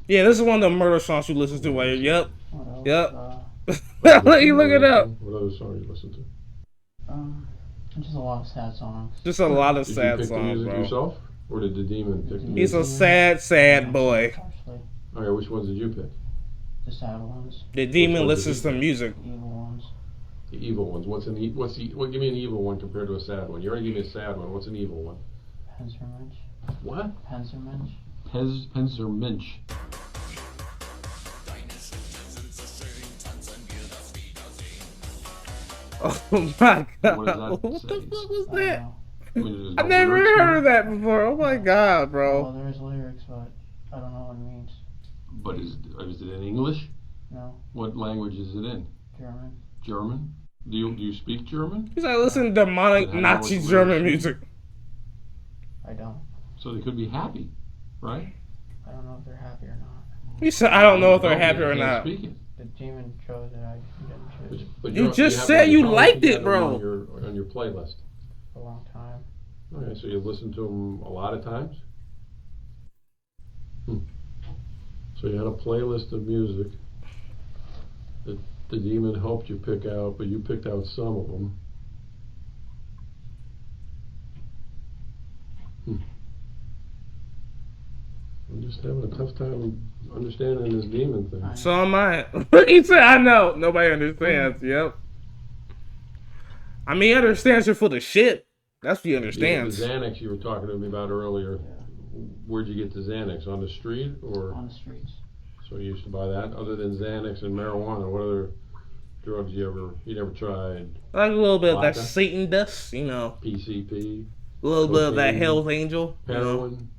Yeah, this is one of the murder songs you listen to while you're, yep. What else? Yep. Let you look it up. What other song you listen to? Just a lot of sad songs. Just a lot of Did sad you pick the songs, music bro. yourself, or did the demon pick the He's music? a sad, sad boy. Actually, Okay, which ones did you pick? the sad ones. The demon ones did listens he to music. Evil ones. The evil ones. Give me an evil one compared to a sad one. You already gave me a sad one. What's an evil one? Panzermensch. What? Panzermensch. Panzermensch. Oh my god. What does that What the say? fuck was I that? don't know. I mean, there's I've no never lyrics in heard it? of that before. Oh my god, Well, bro. there's lyrics, but I don't know what it means. But is it in English? No, What language is it in? German. German? Do you speak German? He's like listening to demonic Then I know Nazi what the German lyrics mean. music. I don't. So they could be happy, right? I don't know if they're happy or not. He said, I don't know if they're No, happy they or can't not. Speak it. The demon chose it. I didn't choose But You just have said one- you how long liked you it, got bro. On your playlist. for a long time. Okay, so you listen to them a lot of times? So you had a playlist of music that the demon helped you pick out, but you picked out some of them. I'm just having a tough time understanding this demon thing. So am I. He said, I know. Nobody understands. Yep. I mean, he understands you're full of shit. That's what he The understands. Xanax you were talking to me about earlier, where'd you get the Xanax? On the street or? On the streets. So you used to buy that? Other than Xanax and marijuana, what other drugs you never tried? Like a little bit of that Vodka? Satan dust, you know. PCP, A little bit of that cocaine, Hell's Angel. You know. heroin?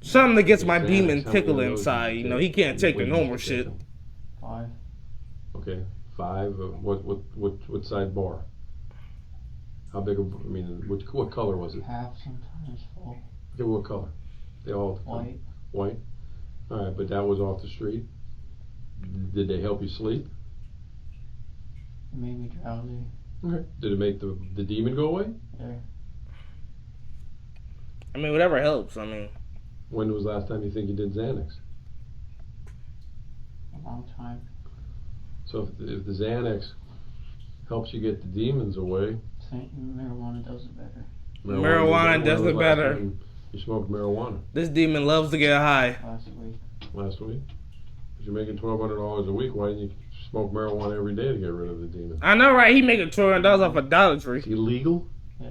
Something that gets my Xanax, demon how many of tickle those inside. did You you know, take? he can't take the When did you normal take shit. them? 5. Okay, 5. What side bar? How big? I mean, what color was it? Half, sometimes full. Okay, what color? They all White. White. All right, but that was off the street. Did they help you sleep? It made me drowsy. Okay. Did it make the demon go away? Yeah. I mean, whatever helps. I mean, When was the last time you think you did Xanax? A long time. So if the Xanax helps you get the demons away, Marijuana does it better. Marijuana does when it was the last better. time You smoked marijuana This demon loves to get high. Last week. If you're making $1,200 a week, why didn't you smoke marijuana every day to get rid of the demon? I know, right? He making $200 off of Dollar Tree. It's illegal? Yeah.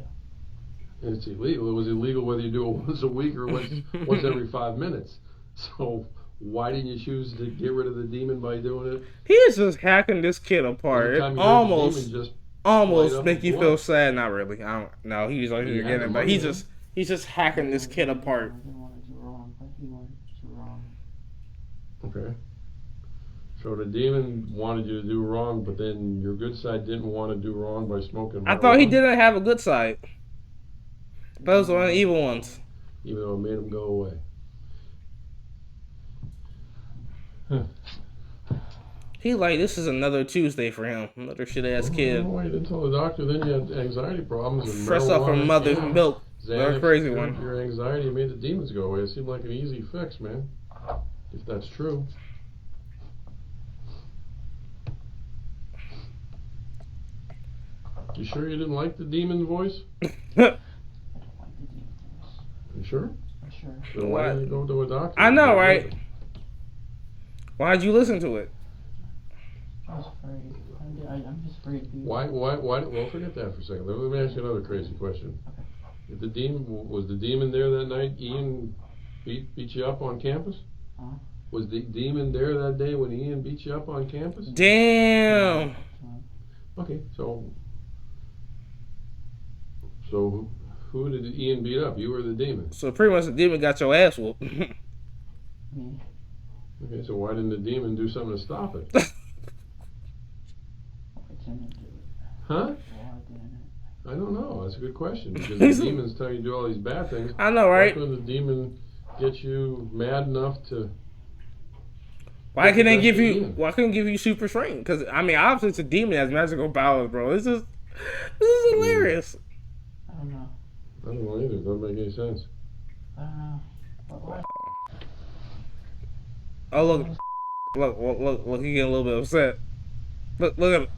It's illegal. It was illegal whether you do it once a week or once every 5 minutes. So why didn't you choose to get rid of the demon by doing it? He is just hacking this kid apart. Every time It you heard the demon just almost light up make you blood. feel sad. Not really. I don't. No, he's like He had getting the it, but money, he's just hacking this kid apart. I didn't want to do wrong, but he went wrong. Okay. So the demon wanted you to do wrong, but then your good side didn't want to do wrong by smoking marijuana? I thought he didn't have a good side. Those were the evil ones. Even though it made him go away. Huh. He like, this is another Tuesday for him. Another shit ass kid. Well, you didn't tell the doctor then you had anxiety problems and Fresh off from mother's and milk. Xanax They're a crazy cured one. your anxiety made the demons go away. It seemed like an easy fix, man. If that's true. You sure you didn't like the demon's voice? You sure? I'm sure. So why didn't you go to a doctor? I know, right? Why'd you listen to it? I was afraid. I'm just afraid to be. Why, well, forget that for a second. Let me ask you another crazy question. Okay. If the demon, was the demon there that night? Ian beat you up on campus? Huh? Was the demon there that day when Ian beat you up on campus? Damn. Okay, so who did Ian beat up? You or the demon? So pretty much the demon got your ass whooped. Me. Okay, so why didn't the demon do something to stop it? I didn't do it. Huh? Why didn't I don't know. That's a good question. Because the demons tell you to do all these bad things. I know, right? Why couldn't the demon get you mad enough to... Why couldn't they give you? Why couldn't give you super strength? Because I mean, obviously it's a demon has magical powers, bro. This is hilarious. I don't know. I don't know either. It doesn't make any sense. I don't know. What? Oh look! He getting a little bit upset. Look at him.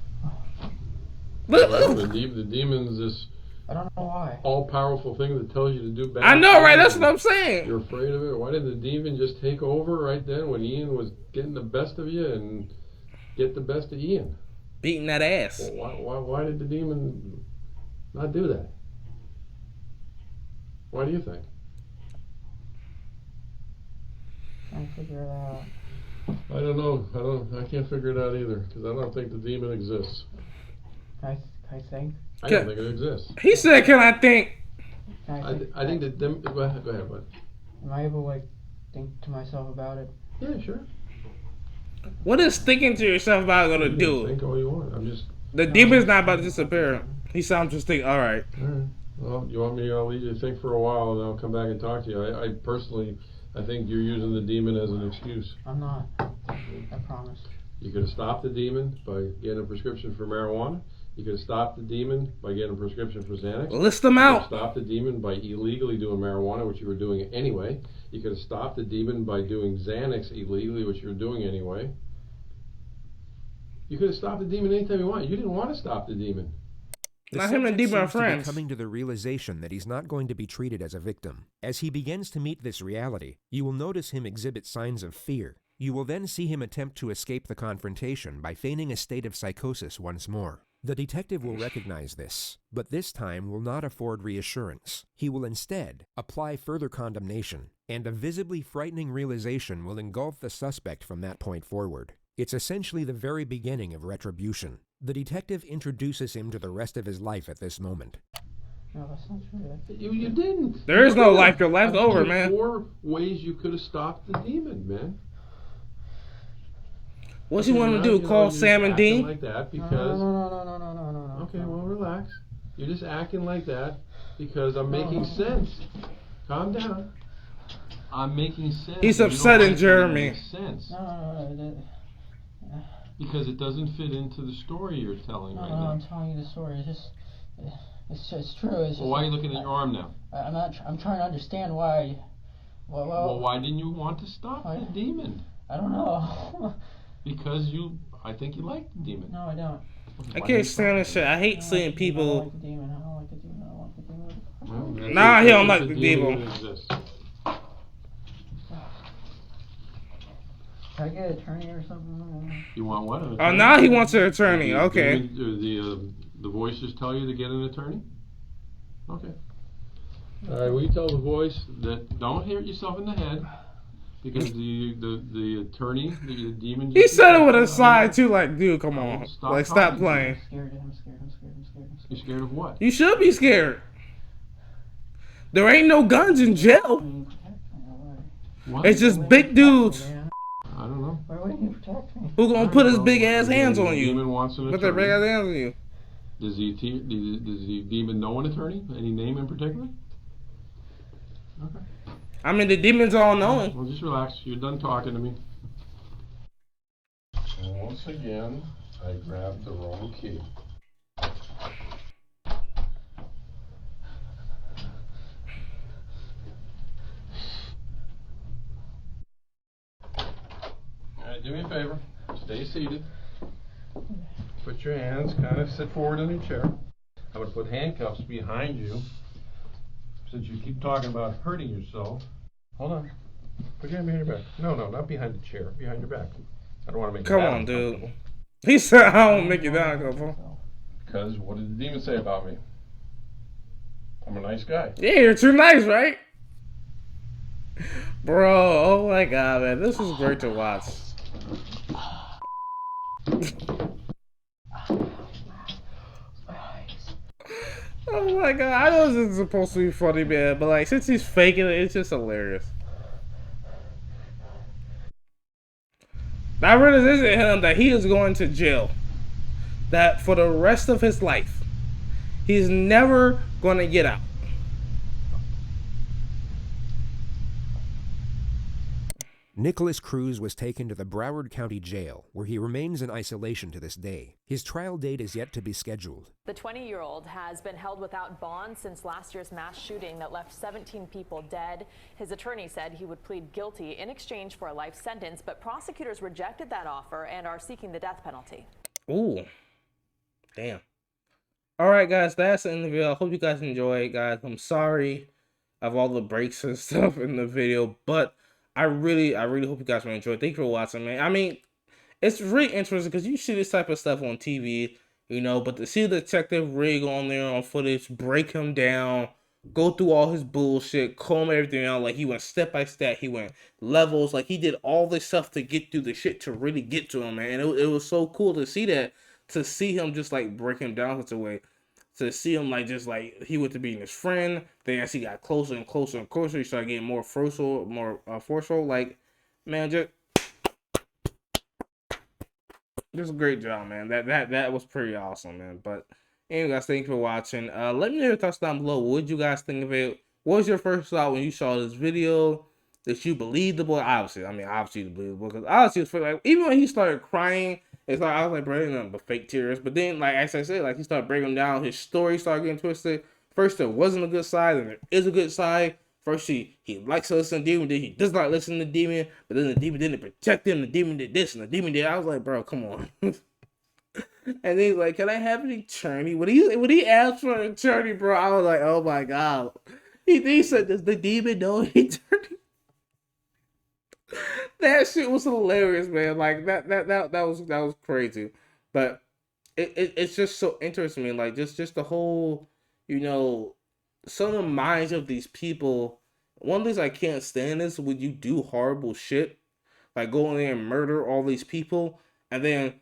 Look. The demon's this I don't know why. all-powerful thing that tells you to do bad I know, right? things. That's what I'm saying. You're afraid of it. Why didn't the demon just take over right then when Ian was getting the best of you and get the best of Ian? Beating that ass. Well, why did the demon not do that? Why do you think? Trying to figure it out. I don't know. I can't figure it out either because I don't think the demon exists. Can I think? I don't think it exists. He said, "Can I think?" I think that them. Go ahead, bud. Am I able to like think to myself about it? Yeah, sure. What is thinking to yourself about gonna do? Think all you want. I'm just. The demon's not about to disappear. He said, "I'm just thinking." All right. All right. Well, you want me? I'll leave you to think for a while, and I'll come back and talk to you. I personally, I think you're using the demon as an excuse. I'm not. I promise. You could have stopped the demon by getting a prescription for marijuana. You could have stopped the demon by getting a prescription for Xanax. List them out. You could have stopped the demon by illegally doing marijuana, which you were doing anyway. You could have stopped the demon by doing Xanax illegally, which you were doing anyway. You could have stopped the demon anytime you want. You didn't want to stop the demon. Not him and the demon are seems to be friends. coming to the realization that he's not going to be treated as a victim. As he begins to meet this reality, you will notice him exhibit signs of fear. You will then see him attempt to escape the confrontation by feigning a state of psychosis once more. The detective will recognize this, but this time will not afford reassurance. He will instead apply further condemnation, and a visibly frightening realization will engulf the suspect from that point forward. It's essentially the very beginning of retribution. The detective introduces him to the rest of his life at this moment. No, that's not true. You didn't. There is no life. Your life's over, man. 4 ways you could have stopped the demon, man. What's he want to do? Call Sam and Dean? Like that because. No. Okay, well, relax. You're just acting like that because I'm making sense. Calm down. I'm making sense. He's upsetting Jeremy. Makes sense. No. Because it doesn't fit into the story you're telling right now. No, I'm telling you the story. It's true. It's just, Well, why are you looking at your arm now? I'm trying to understand why. Well, why didn't you want to stop the demon? I don't know. Because I think you like the demon. No, I don't. I can't stand this shit. I hate seeing people. I don't like the demon. I don't like the demon. I don't like the demon. Well, Nah, he don't like the demon. Exists. Can I get an attorney or something? You want what? Oh, now he wants an attorney. Okay. The voices tell you to get an attorney? Okay. All right, will you tell the voice that don't hit yourself in the head because the attorney, the demon. He said it with a detected side too, like, dude, come I will on, stop like, stop talking to you. playing. I'm scared. You're scared of what? You should be scared. There ain't no guns in jail. What? It's just big dudes I don't know. Why would you protect me? who gonna put his big ass The hands on you. demon wants an Put their big attorney. ass hands on you. Does the demon know an attorney? Any name in particular? Okay. I mean, the demons all knowing. Well, just relax. You're done talking to me. And once again, I grabbed the wrong key. Alright, do me a favor. Stay seated. Put your hands, kind of sit forward in your chair. I'm going to put handcuffs behind you. Since you keep talking about hurting yourself. Hold on. Put your hand behind your back. No, not behind the chair. Behind your back. I don't want to make you Come that on, dude. uncomfortable. He said, I don't make you that uncomfortable. Because what did the demon say about me? I'm a nice guy. Yeah, you're too nice, right? Bro, oh my god, man. This is great to watch. Oh my god, I know this is supposed to be funny, man, but like, since he's faking it, it's just hilarious. That really isn't him that he is going to jail. That for the rest of his life, he's never going to get out. Nicholas Cruz was taken to the Broward County Jail, where he remains in isolation to this day. His trial date is yet to be scheduled. The 20-year-old has been held without bond since last year's mass shooting that left 17 people dead. His attorney said he would plead guilty in exchange for a life sentence, but prosecutors rejected that offer and are seeking the death penalty. Ooh. Damn. Alright, guys, that's the end of the video. I hope you guys enjoyed, guys. I'm sorry of all the breaks and stuff in the video, but I really hope you guys will enjoy it. Thank you for watching, man. I mean, it's really interesting because you see this type of stuff on TV, you know, but to see the detective rig on there on footage, break him down, go through all his bullshit, comb everything out, like he went step by step, he went levels, like he did all this stuff to get through the shit to really get to him, man. And it was so cool to see that, to see him just like break him down such a way. To see him like just like he went to being his friend, then as he got closer and closer and closer, he started getting more forceful. Like, man, just a great job, man. That was pretty awesome, man. But anyway, guys, thank you for watching. Let me know your thoughts down below. What did you guys think of it? What was your first thought when you saw this video? Did you believe the boy? Obviously you believe the boy, because obviously it's like even when he started crying. It's like I was like, bro, ain't nothing but fake tears. But then, like as I said, like he started breaking down, his story started getting twisted. First, there wasn't a good side, and there is a good side. First, he likes to listen to the demon, then he does not listen to the demon. But then the demon didn't protect him. The demon did this, and the demon did. I was like, bro, come on. And then he's like, can I have an attorney? When he asked for an attorney, bro, I was like, oh my god. He said, does the demon know an attorney? That shit was hilarious, man. Like that was crazy. But it's just so interesting, man. Like just the whole, you know, some of the minds of these people. One of the things I can't stand is when you do horrible shit, like go in there and murder all these people, and then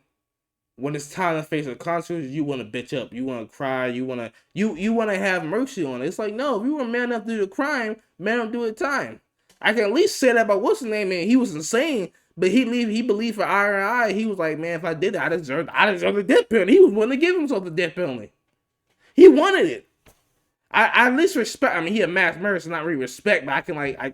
when it's time to face the consequences, you want to bitch up, you want to cry, you want to have mercy on it. It's like, no, if you were man enough to do the crime, man up do it time. I can at least say that about what's his name, man. He was insane, but he believed for eye and eye. He was like, man, if I did it, I deserve the death penalty. He was willing to give himself the death penalty. He wanted it. I at least respect. I mean, he a mass murderer, so not really respect, but I can I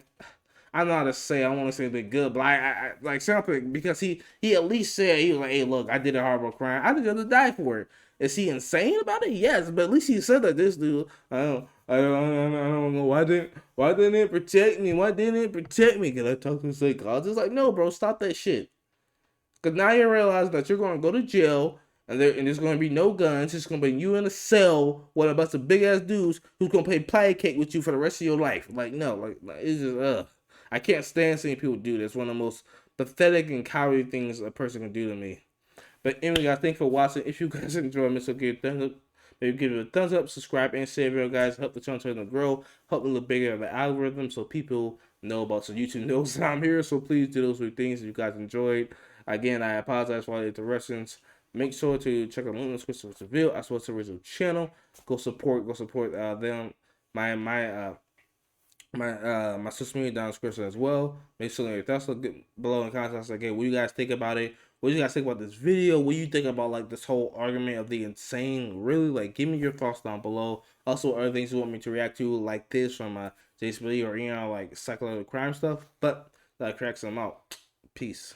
don't know how to say. I don't want to say they're good, but I like something because he at least said he was like, hey, look, I did a horrible crime. I deserve to die for it. Is he insane about it? Yes, but at least he said that this dude. I don't know why didn't it protect me? Why didn't it protect me? Can I talk to the psychologist? Like, no, bro, stop that shit. Cause now you realize that you're gonna go to jail and there's gonna be no guns. It's gonna be you in a cell with a bunch of big ass dudes who's gonna play patty cake with you for the rest of your life. Like, no, like it's just I can't stand seeing people do this. One of the most pathetic and cowardly things a person can do to me. But anyway, guys, thanks for watching. If you guys enjoyed, so give a thumbs up. Maybe give it a thumbs up, subscribe, and share video, guys. Help the channel turn to grow, help me look bigger in the algorithm so people know about, so YouTube knows that I'm here. So please do those three things if you guys enjoyed. Again, I apologize for all the interruptions. Make sure to check out the link in the description of this video as well as the original channel. Go support them. My social media down in the description as well. Make sure your thoughts below in the comments. Again, what do you guys think about it? What do you guys think about this video? What do you think about like this whole argument of the insane? Really, like, give me your thoughts down below. Also, other things you want me to react to, like this from JCS or like psychological crime stuff. But that cracks them out. Peace.